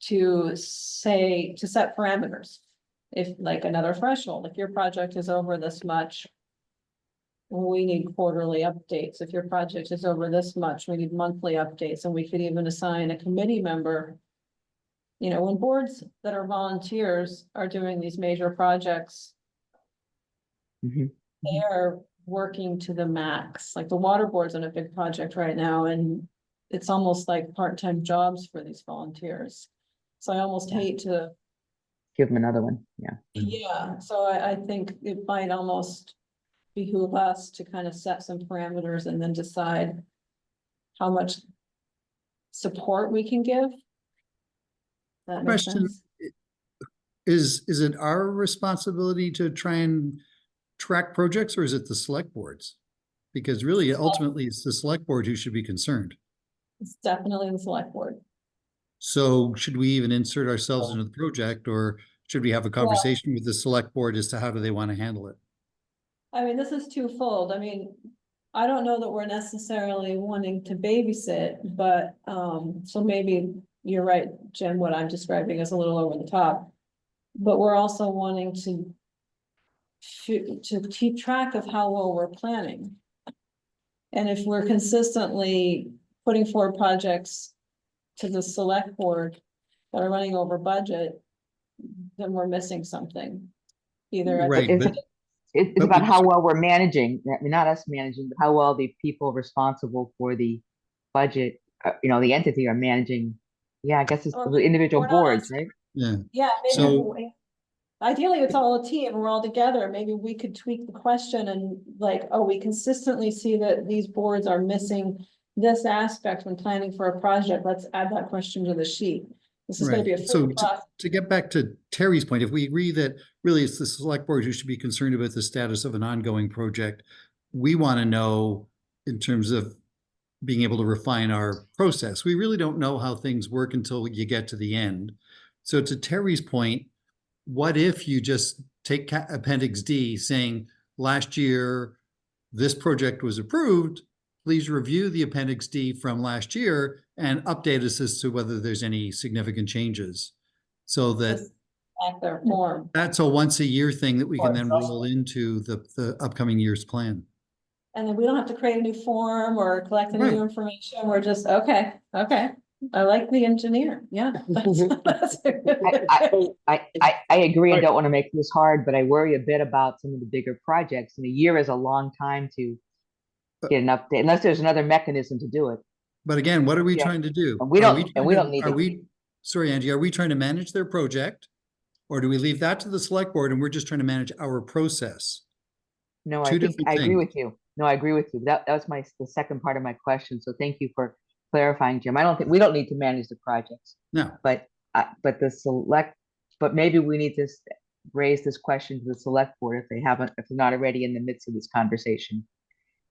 to set parameters. If like another threshold, if your project is over this much, we need quarterly updates. If your project is over this much, we need monthly updates, and we could even assign a committee member. You know, when boards that are volunteers are doing these major projects,
Mhm.
they are working to the max. Like the water board's on a big project right now, and it's almost like part-time jobs for these volunteers. So I almost hate to,
Give them another one, yeah.
yeah, so I think it might almost behoove us to kind of set some parameters and then decide how much support we can give. That makes
Question,
sense.
is it our responsibility to try and track projects, or is it the select boards? Because really, ultimately, it's the select board who should be concerned.
It's definitely the select board.
So should we even insert ourselves into the project, or should we have a conversation with the select board as to how do they want to handle it?
I mean, this is twofold. I mean, I don't know that we're necessarily wanting to babysit, but, so maybe you're right, Jim, what I'm describing is a little over the top. But we're also wanting to keep track of how well we're planning. And if we're consistently putting forward projects to the select board that are running over budget, then we're missing something. Either. at the-
Right, but
It's
But
about
we-
how well we're managing, I mean, not us managing, but how well the people responsible for the budget, you know, the entity are managing. Yeah, I guess it's
Or
the individual
we're not
boards,
asking-
right?
yeah,
Yeah, maybe.
So-
ideally, it's all a team, we're all together, maybe we could tweak the question and like, oh, we consistently see that these boards are missing this aspect when planning for a project, let's add that question to the sheet. This is gonna be a
Right. So
fluid process.
to get back to Terry's point, if we agree that really it's the select board who should be concerned about the status of an ongoing project, we want to know in terms of being able to refine our process. We really don't know how things work until you get to the end. So to Terry's point, what if you just take Appendix D saying last year this project was approved, please review the Appendix D from last year and update us as to whether there's any significant changes. So that
Just like their form.
that's a once a year thing that we can then
Well,
roll into the upcoming year's plan.
And then we don't have to create a new form or collect any new
Right.
information, we're just, okay, I like the engineer, yeah. that's a good-
I agree. I don't want to make this hard, but I worry a bit about some of the bigger projects, and a year is a long time to get an update, unless there's another mechanism to do it.
But again, what are we
Yeah.
trying to do?
And we
Are
don't-
trying
we
to-
don't need
Are
to-
we, sorry, Angie, are we trying to manage their project? Or do we leave that to the select board and we're just trying to manage our process?
No,
Two
I think,
different
I agree
things.
with you. No, I agree with you. That was the second part of my question. So thank you for clarifying, Jim. I don't think, we don't need to manage the projects,
No,
but maybe we need to raise this question to the select board if they're not already in the midst of this conversation.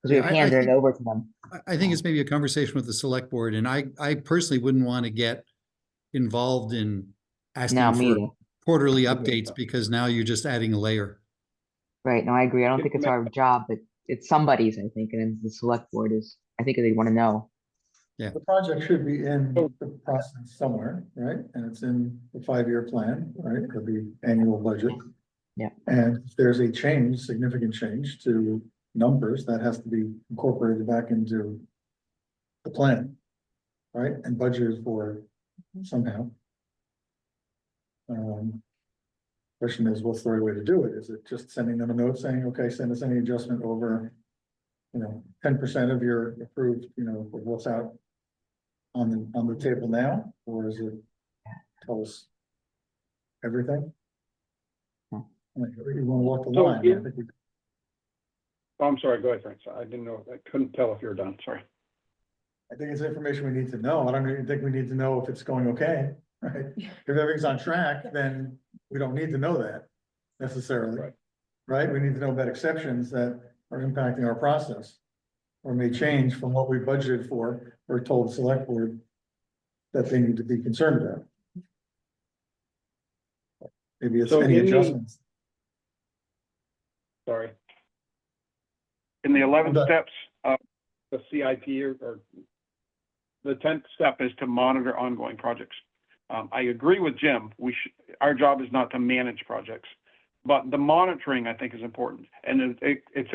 Because
Yeah,
we've
I
handed it
think-
over to them.
I think it's maybe a conversation with the select board, and I personally wouldn't want to get involved in
No,
asking
me
for
either.
quarterly updates, because now you're just adding a layer.
Right, no, I agree. I don't think it's our job, but it's somebody's, I think, and the select board is, I think they want to know.
The project should be in the process somewhere, right? And it's in the 5-year plan, right? Or the annual budget.
Yeah.
And if there's a change, significant change to numbers, that has to be incorporated back into the plan, right? And budgeted for somehow. Question is, what's the right way to do it? Is it just sending them a note saying, okay, send us any adjustment over, 10% of your approved, of what's out on the table now, or is it tell us everything?
Hmm.
You wanna walk the
So
line? I think we-
Oh, I'm sorry, go ahead, Frank. I didn't know, I couldn't tell if you were done, sorry.
I think it's information we need to know. I don't even think we need to know if it's going okay, right? If everything's on track, then we don't need to know that necessarily.
Right.
Right? We need to know about exceptions that are impacting our process. Or may change from what we budgeted for or told the select board that they need to be concerned about. Maybe it's
So
any
in the-
adjustments.
Sorry. In the 11
Okay.
steps of the CIP or the 10th step is to monitor ongoing projects. I agree with Jim. Our job is not to manage projects, but the monitoring I think is important. And it's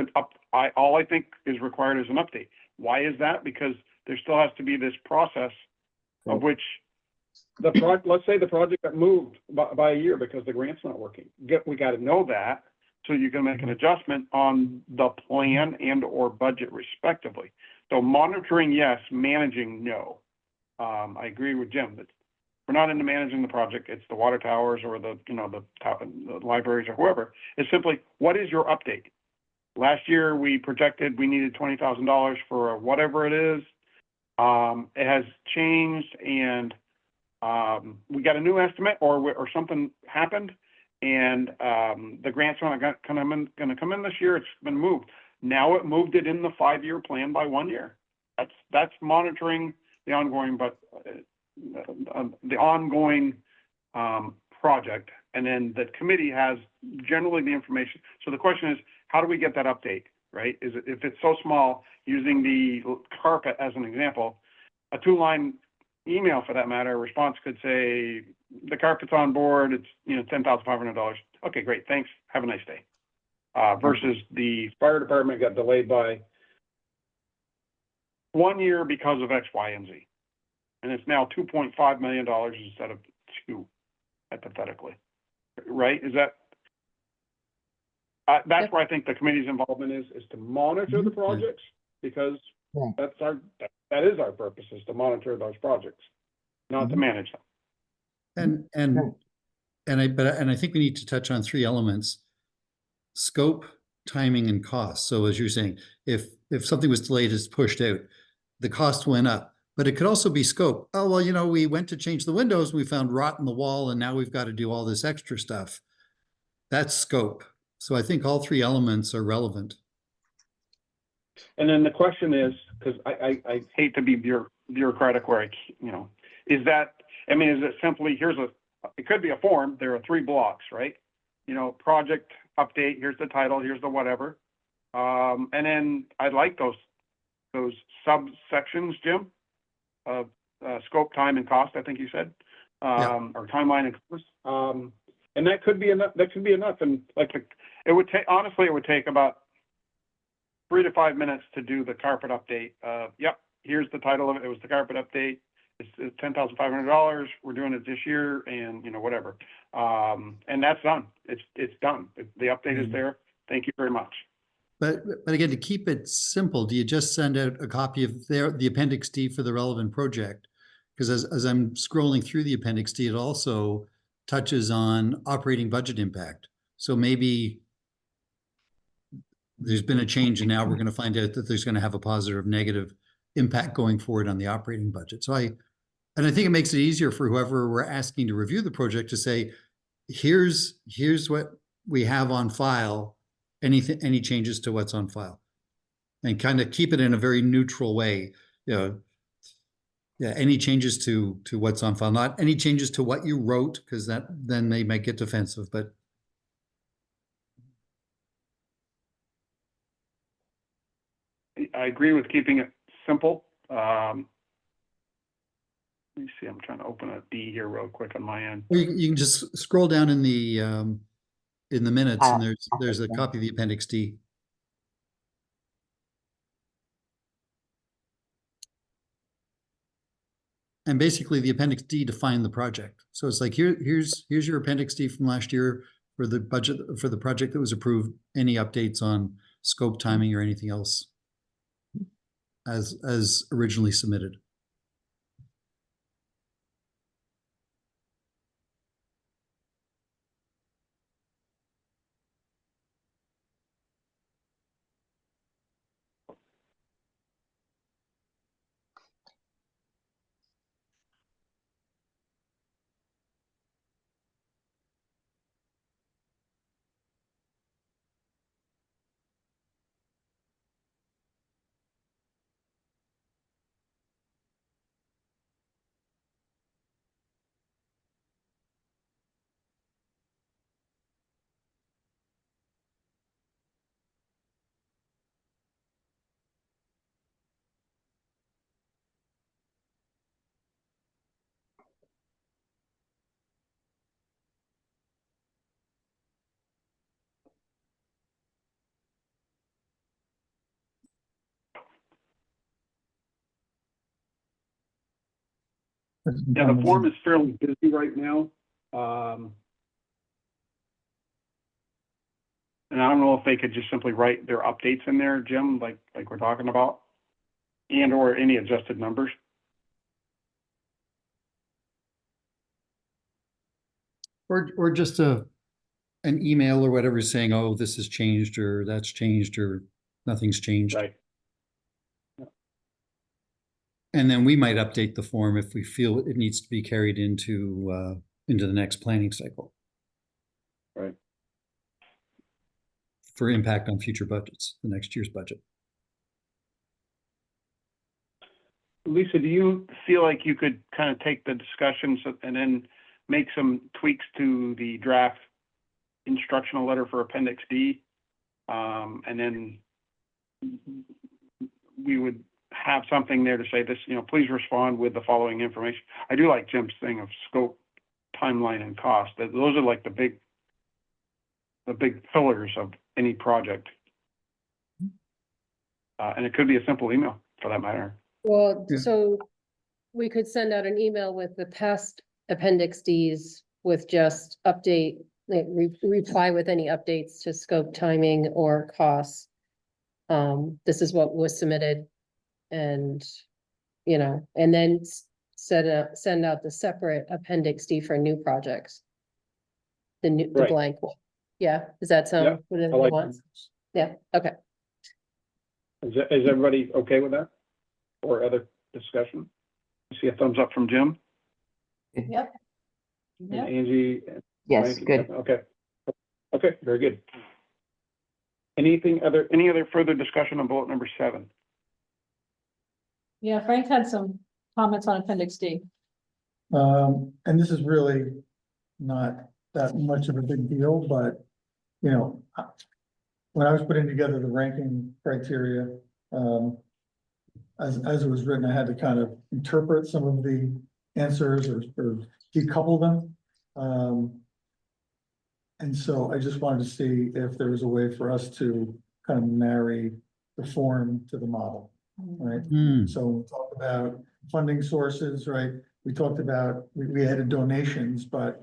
all I think is required is an update. Why is that? Because there still has to be this process of which let's say the project got moved by a year because the grant's not working. We got to know that so you can make an adjustment on the plan and or budget respectively. So monitoring, yes, managing, no. I agree with Jim that we're not into managing the project. It's the water towers or the libraries or whoever. It's simply, what is your update? Last year, we projected we needed $20,000 for whatever it is. It has changed and we got a new estimate or something happened and the grant's not going to come in this year. It's been moved. Now it moved it in the 5-year plan by 1 year. That's monitoring the ongoing, project, and then the committee has generally the information. So the question is, how do we get that update, right? If it's so small, using the carpet as an example, a 2-line email for that matter, response could say, the carpet's on board, it's $10,500. Okay, great, thanks, have a nice day. Versus the fire department got delayed by 1 year because of X, Y, and Z. And it's now $2.5 million instead of 2, hypothetically. Right? Is that? That's where I think the committee's involvement is to monitor the projects, because that is our purpose, is to monitor those projects, not to manage them.
And And I think we need to touch on three elements: scope, timing, and cost. So as you're saying, if something was delayed, it's pushed out, the cost went up. But it could also be scope. Oh, well, you know, we went to change the windows, we found rot in the wall, and now we've got to do all this extra stuff. That's scope. So I think all three elements are relevant.
And then the question is, because I hate to be bureaucratic where is that, I mean, is it simply, it could be a form, there are 3 blocks, right? You know, project update, here's the title, here's the whatever. And then I'd like those subsections, Jim, of scope, time, and cost, I think you said, or timeline and cost. And that could be enough. And it would take about 3 to 5 minutes to do the carpet update. Yep, here's the title of it. It was the carpet update. It's $10,500. We're doing it this year, and whatever. And that's done. It's done. The update is there. Thank you very much.
But again, to keep it simple, do you just send out a copy of the Appendix D for the relevant project? Because as I'm scrolling through the Appendix D, it also touches on operating budget impact. So maybe there's been a change, and now we're going to find out that there's going to have a positive or negative impact going forward on the operating budget. So I think it makes it easier for whoever we're asking to review the project to say, here's what we have on file, any changes to what's on file, and kind of keep it in a very neutral way. Any changes to what's on file, not any changes to what you wrote, because then they might get defensive. But
I agree with keeping it simple. Let me see, I'm trying to open a D here real quick on my end.
you can just scroll down in the minutes, and there's a copy of the Appendix D. And basically the Appendix D defined the project. So it's like, here's your Appendix D from last year for the budget, for the project that was approved. Any updates on scope, timing, or anything else as originally submitted.
Yeah, the form is fairly busy right now. And I don't know if they could just simply write their updates in there, Jim, like we're talking about, and or any adjusted numbers.
Or just an email or whatever saying, oh, this has changed, or that's changed, or nothing's changed.
Right.
And then we might update the form if we feel it needs to be carried into the next planning cycle.
Right.
For impact on future budgets, the next year's budget.
Lisa, do you feel like you could kind of take the discussions and then make some tweaks to the draft instructional letter for Appendix D? And then we would have something there to say this, please respond with the following information. I do like Jim's thing of scope, timeline, and cost. Those are like the big pillars of any project. And it could be a simple email for that matter.
Well,
Yeah.
so we could send out an email with the past Appendix Ds with just update, reply with any updates to scope, timing, or costs. This is what was submitted, and and then send out the separate Appendix D for new projects. the new, the
Right.
blank one. Yeah, does that sound
Yep,
what
I
everybody
like
wants? Yeah, okay.
Is everybody okay with that? Or other discussion? I see a thumbs up from Jim
Yep.
and
Yep.
Angie. And
Yes,
Mike.
good.
Okay. Okay, very good. Any other further discussion on bullet number 7?
Yeah, Frank had some comments on appendix D.
And this is really not that much of a big deal, but, you know, when I was putting together the ranking criteria, as it was written, I had to kind of interpret some of the answers or decouple them. And so I just wanted to see if there was a way for us to kind of marry the form to the model, right?
Hmm,
So we talked about funding sources, right? We talked about, we added donations, but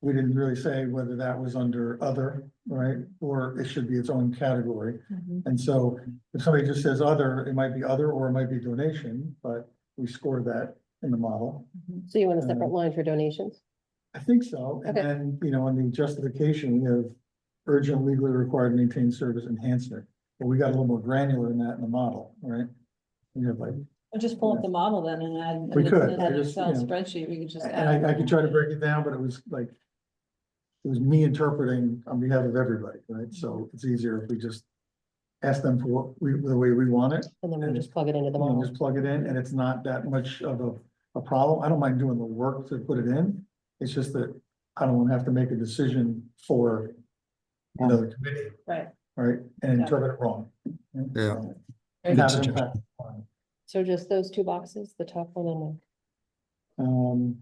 we didn't really say whether that was under other, right? Or it should be its own category.
Mhm.
And so if somebody just says other, it might be other or it might be donation, but we scored that in the model.
So you want a separate line for donations?
I think so. And
Okay.
then, you know, on the justification, we have urgent legally required maintained service enhancement. But we got a little more granular in that in the model, right? We have like,
I'll just pull up the model then and add.
We
in
could,
an
I just,
Excel
you know,
spreadsheet, we could just
and
add.
I could try to break it down, but it was like, it was me interpreting on behalf of everybody, right? So it's easier if we just ask them for what we, the way we want it.
And then we just plug it into the
You know,
model.
just plug it in, and it's not that much of a problem. I don't mind doing the work to put it in. It's just that I don't have to make a decision for another committee,
Right.
right? And
Yeah.
interpret it wrong.
Yeah.
And
Good
have an
suggestion.
impact.
So just those two boxes, the top one and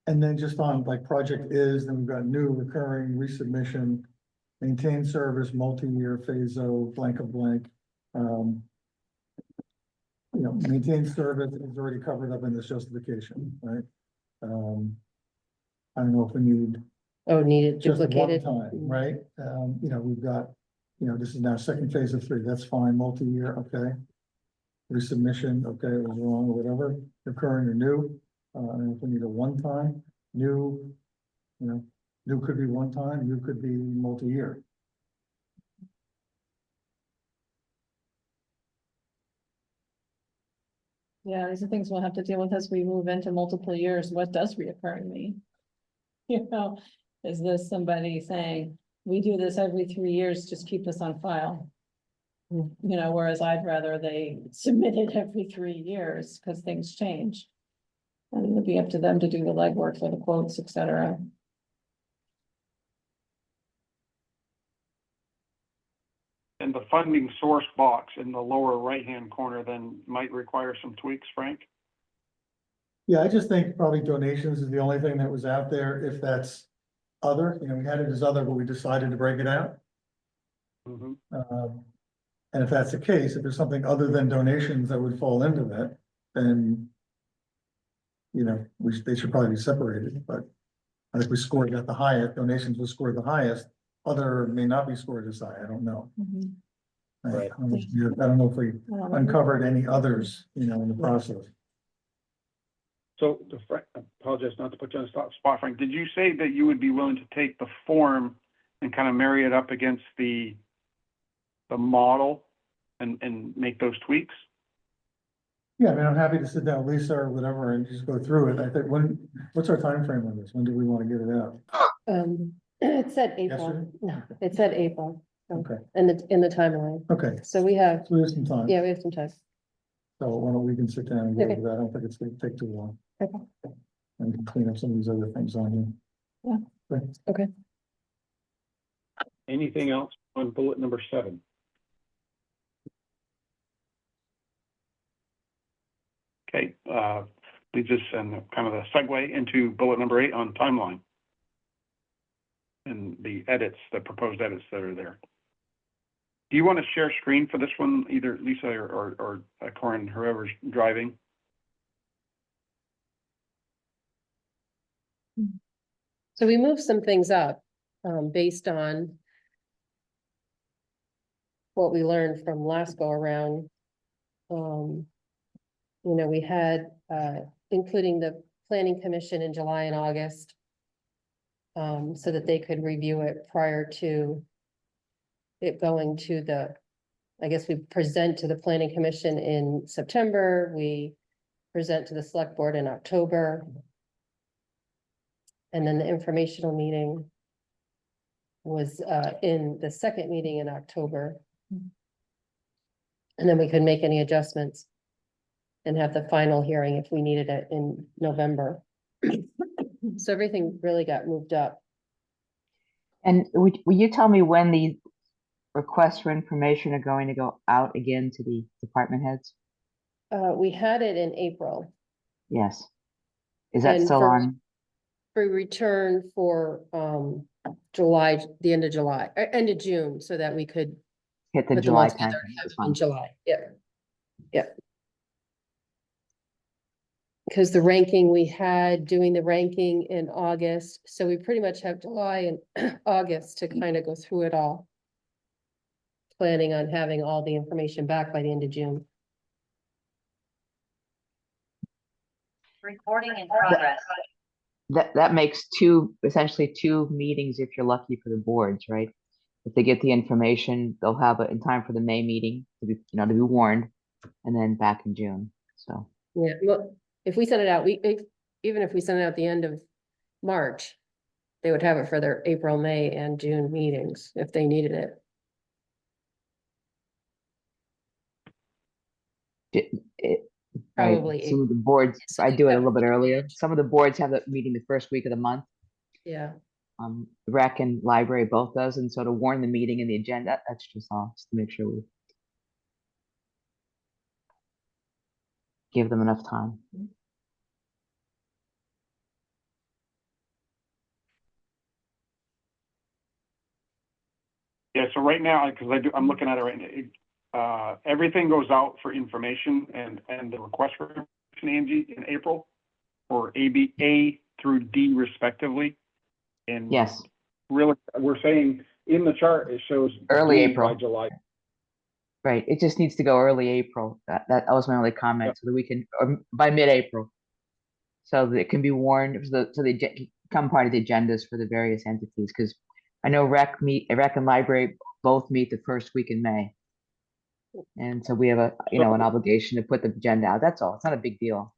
And then just on like project is, then we've got new recurring resubmission, maintain service, multi-year phase O, blank of blank. You know, maintain service is already covered up in this justification, right? I don't know if we need
needed
just one
duplicated.
time, right? You know, we've got, you know, this is now second phase of 3, that's fine, multi-year, okay. Resubmission, okay, it was wrong or whatever, recurring or new, and if we need a one-time, new, you know, new could be one time, new could be multi-year.
Yeah, these are things we'll have to deal with as we move into multiple years. What does reoccurring mean? You know, is this somebody saying, we do this every 3 years, just keep this on file? You know, whereas I'd rather they submit it every 3 years because things change. And it'd be up to them to do the legwork for the quotes, et cetera.
And the funding source box in the lower right-hand corner then might require some tweaks, Frank?
Yeah, I just think probably donations is the only thing that was out there, if that's other, you know, we had it as other, but we decided to break it out.
Mhm.
And if that's the case, if there's something other than donations that would fall into that, then you know, they should probably be separated, but I think we scored at the highest, donations was scored the highest, other may not be scored as high, I don't know.
Right.
I don't know if we uncovered any others, you know, in the process.
So, Frank, I apologize not to put you on the spot, Frank, did you say that you would be willing to take the form and kind of marry it up against the model and make those tweaks?
Yeah, I mean, I'm happy to sit down with Lisa or whatever and just go through it. I think what's our time frame on this? When do we want to get it out?
It said April,
Yesterday?
no, it said April. so,
Okay,
in the timeline,
okay,
so we have,
so we have some time.
yeah, we have some time.
So why don't we can sit down and go
Okay.
over that? I don't think it's gonna take too long.
Okay.
And we can clean up some of these other things on here.
Yeah.
Okay.
Anything else on bullet number 7? Okay, leads us and kind of the segue into bullet number 8 on timeline. And the edits, the proposed edits that are there. Do you want to share screen for this one, either Lisa or Corin, whoever's driving?
So we moved some things up, based on what we learned from last go around. You know, we had, including the planning commission in July and August. so that they could review it prior to it going to the, I guess we present to the planning commission in September, we present to the select board in October. And then the informational meeting was in the second meeting in October. And then we could make any adjustments and have the final hearing if we needed it in November. So everything really got moved up.
And will you tell me when the requests for information are going to go out again to the department heads?
We had it in April.
Yes. Is that
And
still
for-
on?
For return for July, the end of July, end of June, so that we could
Hit the
put them all
July
together
time.
and have them in July, yeah. Because the ranking, we had doing the ranking in August, so we pretty much have July and August to kind of go through it all. Planning on having all the information back by the end of June.
Recording in progress.
That makes essentially two meetings if you're lucky for the boards, right? If they get the information, they'll have it in time for the May meeting to be, to be warned, and then back in June, so.
Yeah, well, if we send it out, even if we send it out the end of March, they would have it for their April, May, and June meetings if they needed it.
Right,
Probably
some of the boards,
So
I
they
do it a
have-
little bit earlier. Some of the boards have that meeting the first week of the month.
Yeah,
Rec and library both does, and so to warn the meeting and the agenda, that's just all, just to make sure we give them enough time.
Yeah, so right now, because I'm looking at it right now, everything goes out for information and the request for information, Angie, in April for A through D respectively. And
Yes,
really, we're saying in the chart, it shows
Early
D
April.
by July.
right, it just needs to go early April. That was my only comment, so that we can, or by mid-April. So that it can be warned, so they become part of the agendas for the various entities, because I know rec and library both meet the first week in May. And so we have an obligation to put the agenda out, that's all, it's not a big deal.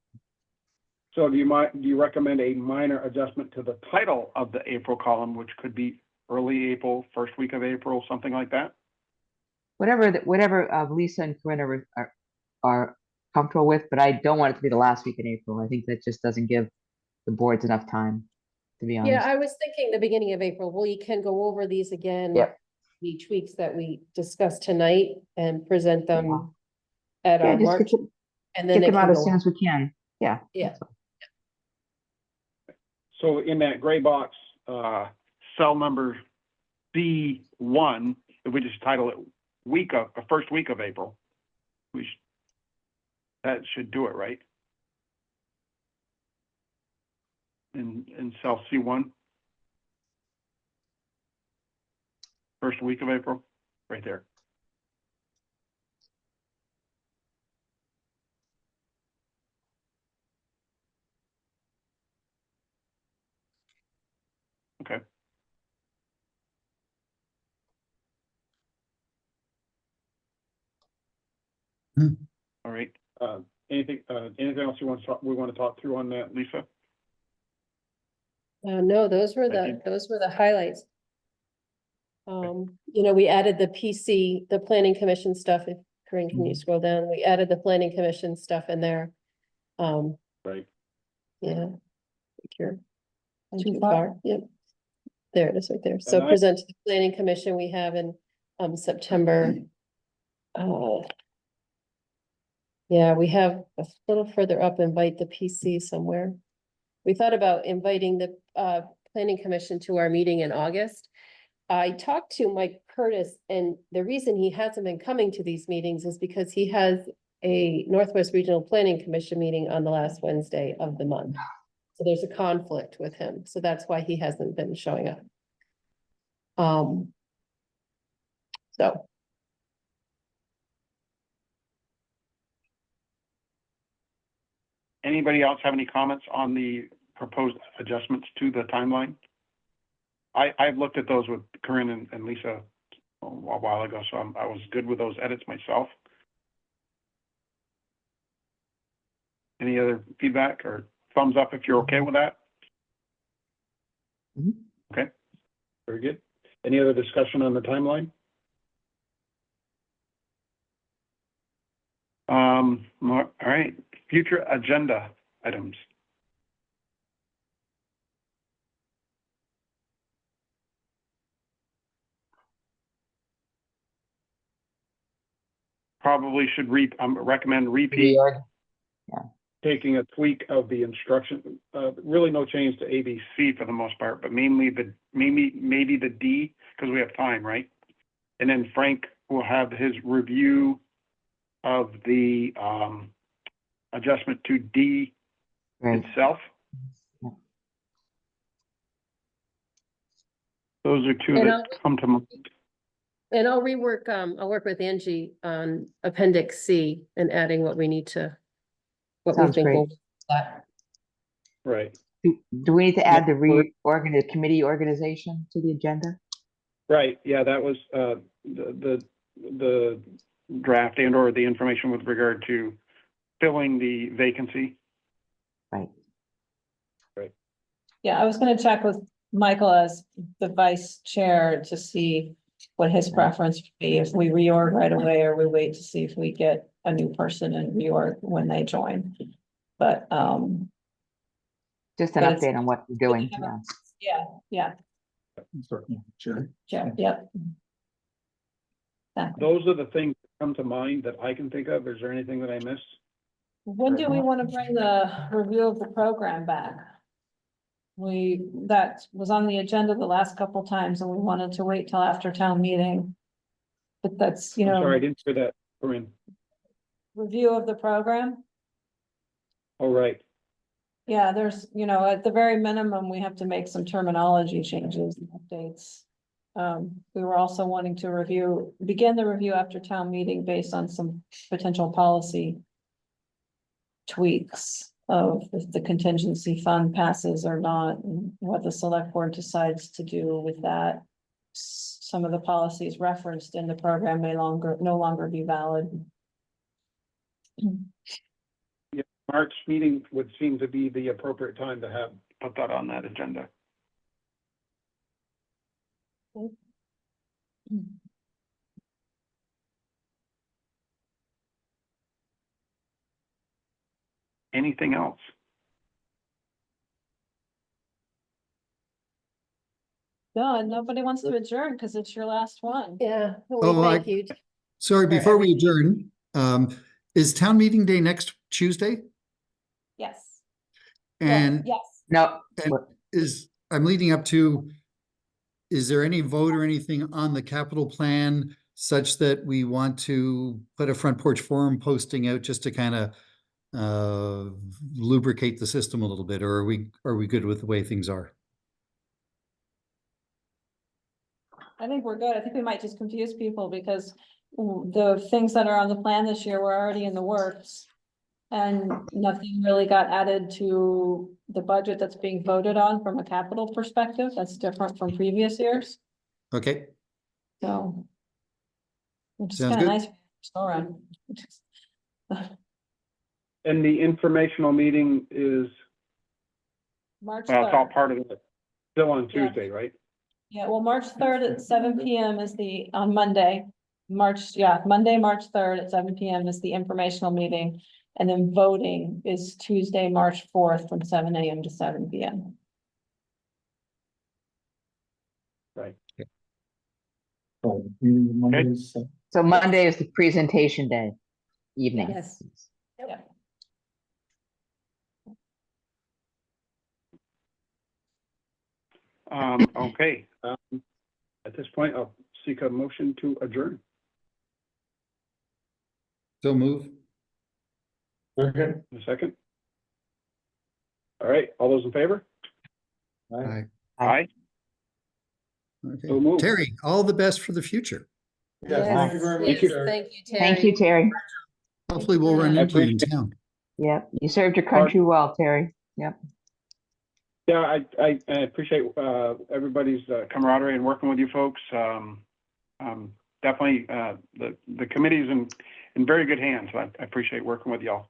So do you recommend a minor adjustment to the title of the April column, which could be early April, first week of April, something like that?
Whatever Lisa and Corinna are comfortable with, but I don't want it to be the last week in April. I think that just doesn't give the boards enough time, to be honest.
yeah, I was thinking the beginning of April, we can go over these again.
Yep.
The tweaks that we discussed tonight and present them at
Yeah,
our
just
March, and then
get
they
them
can
out as
go
soon
on.
as we can. Yeah.
Yeah.
So in that gray box, cell number C1, if we just title it the first week of April, that should do it, right? In cell C1, first week of April, right there. Okay.
Hmm.
All right. Anything else we want to talk through on that, Lisa?
No, those were
Thank
the highlights. We added the PC, the planning commission stuff. If Corinne, can you scroll down? We added the planning commission stuff in there.
Right.
Yeah. You're
Too far?
Yep. There it is right there. So
I-
present to the planning commission we have in September. Yeah, we have a little further up, invite the PC somewhere. We thought about inviting the planning commission to our meeting in August. I talked to Mike Curtis, and the reason he hasn't been coming to these meetings is because he has a Northwest Regional Planning Commission meeting on the last Wednesday of the month. So there's a conflict with him, so that's why he hasn't been showing up. So.
Anybody else have any comments on the proposed adjustments to the timeline? I've looked at those with Corinne and Lisa a while ago, so I was good with those edits myself. Any other feedback or thumbs up if you're okay with that?
Mhm.
Okay, very good. Any other discussion on the timeline? All right, future agenda items. Probably should recommend repeat,
Reorg.
taking a tweak of the instruction, really no change to ABC for the most part, but mainly maybe the D, because we have time, right? And then Frank will have his review of the adjustment to D
Right.
itself.
Yeah.
Those are two
And
that come to mind.
And I'll rework, I'll work with Angie on appendix C and adding what we need to, what we
Sounds
think
great.
will. That.
Right,
Do we need to add the
Yeah.
committee organization to the agenda?
right, yeah, that was the draft and or the information with regard to filling the vacancy.
Right.
Yeah, I was gonna check with Michael as the vice chair to see what his preference would be, if we reorg right away, or we wait to see if we get a new person and reorg when they join. But,
Just an
But it's-
update on what we're doing. Yeah.
yeah,
Certainly, sure.
yep. Exactly.
Those are the things that come to mind that I can think of. Is there anything that I missed?
When do we want to bring the review of the program back? That was on the agenda the last couple times and we wanted to wait till after town meeting. But that's,
I'm sorry, I didn't hear that, Corinne.
review of the program.
All right,
Yeah, there's, at the very minimum, we have to make some terminology changes and updates. We were also wanting to begin the review after town meeting based on some potential policy tweaks of if the contingency fund passes or not, and what the select board decides to do with that. Some of the policies referenced in the program may no longer be valid.
March meeting would seem to be the appropriate time to put that on that agenda. Anything else?
No, nobody wants to adjourn because it's your last one.
Yeah,
Oh,
well, thank you.
Sorry,
for
before we
everything.
adjourn, is town meeting day next Tuesday?
Yes.
And
Yes.
No,
I'm leading up to, is there any vote or anything on the capital plan such that we want to put a front porch forum posting out just to kind of lubricate the system a little bit, or are we good with the way things are?
I think we're good. I think we might just confuse people because the things that are on the plan this year were already in the works. And nothing really got added to the budget that's being voted on from a capital perspective. That's different from previous years.
Okay,
So. Which is
Sounds
kind of
good.
nice. Still run.
And the informational meeting is,
March
it's all
3rd.
part of it, still on
Yeah.
Tuesday, right?
Yeah, well, March 3rd at 7 PM is on Monday. Monday, March 3rd at 7 PM is the informational meeting. And then voting is Tuesday, March 4th from 7 AM to 7 PM.
Right.
Meeting Mondays,
so Monday is the presentation day, evening.
Yes.
Yeah.
Okay, at this point, I'll seek a motion to adjourn.
so move.
Okay.
A second. All right, all those in favor?
Aye.
Aye.
Okay.
So moved.
Terry, all the best for the future.
Yes, thank you very much.
Yes,
Terry.
thank you, Terry.
Thank you, Terry.
Hopefully we'll run
I
into you in
appreciate it.
town.
Yep, you served your country well, Terry. Yep.
Yeah, I appreciate, everybody's camaraderie and working with you folks. Definitely, the committee's in very good hands. I appreciate working with y'all.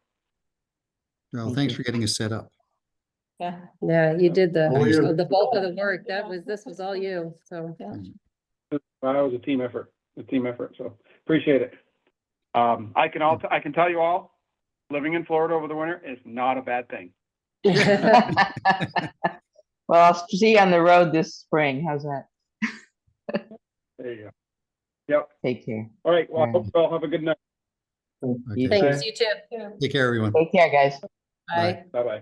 Well,
Thank
thanks
you.
for getting us set up.
Yeah,
Yeah, you did
All you.
the bulk of the work. This was all you, so.
yeah.
That was a team effort, so appreciate it. I can tell you all, living in Florida over the winter is not a bad thing.
Well, I'll see you on the road this spring. How's that?
There you go. Yep.
Take care.
All right. Well, I
All
hope you all have a good night.
You
Okay.
too.
Thanks, you too.
Take care, everyone.
Take care, guys.
Bye.
Bye-bye.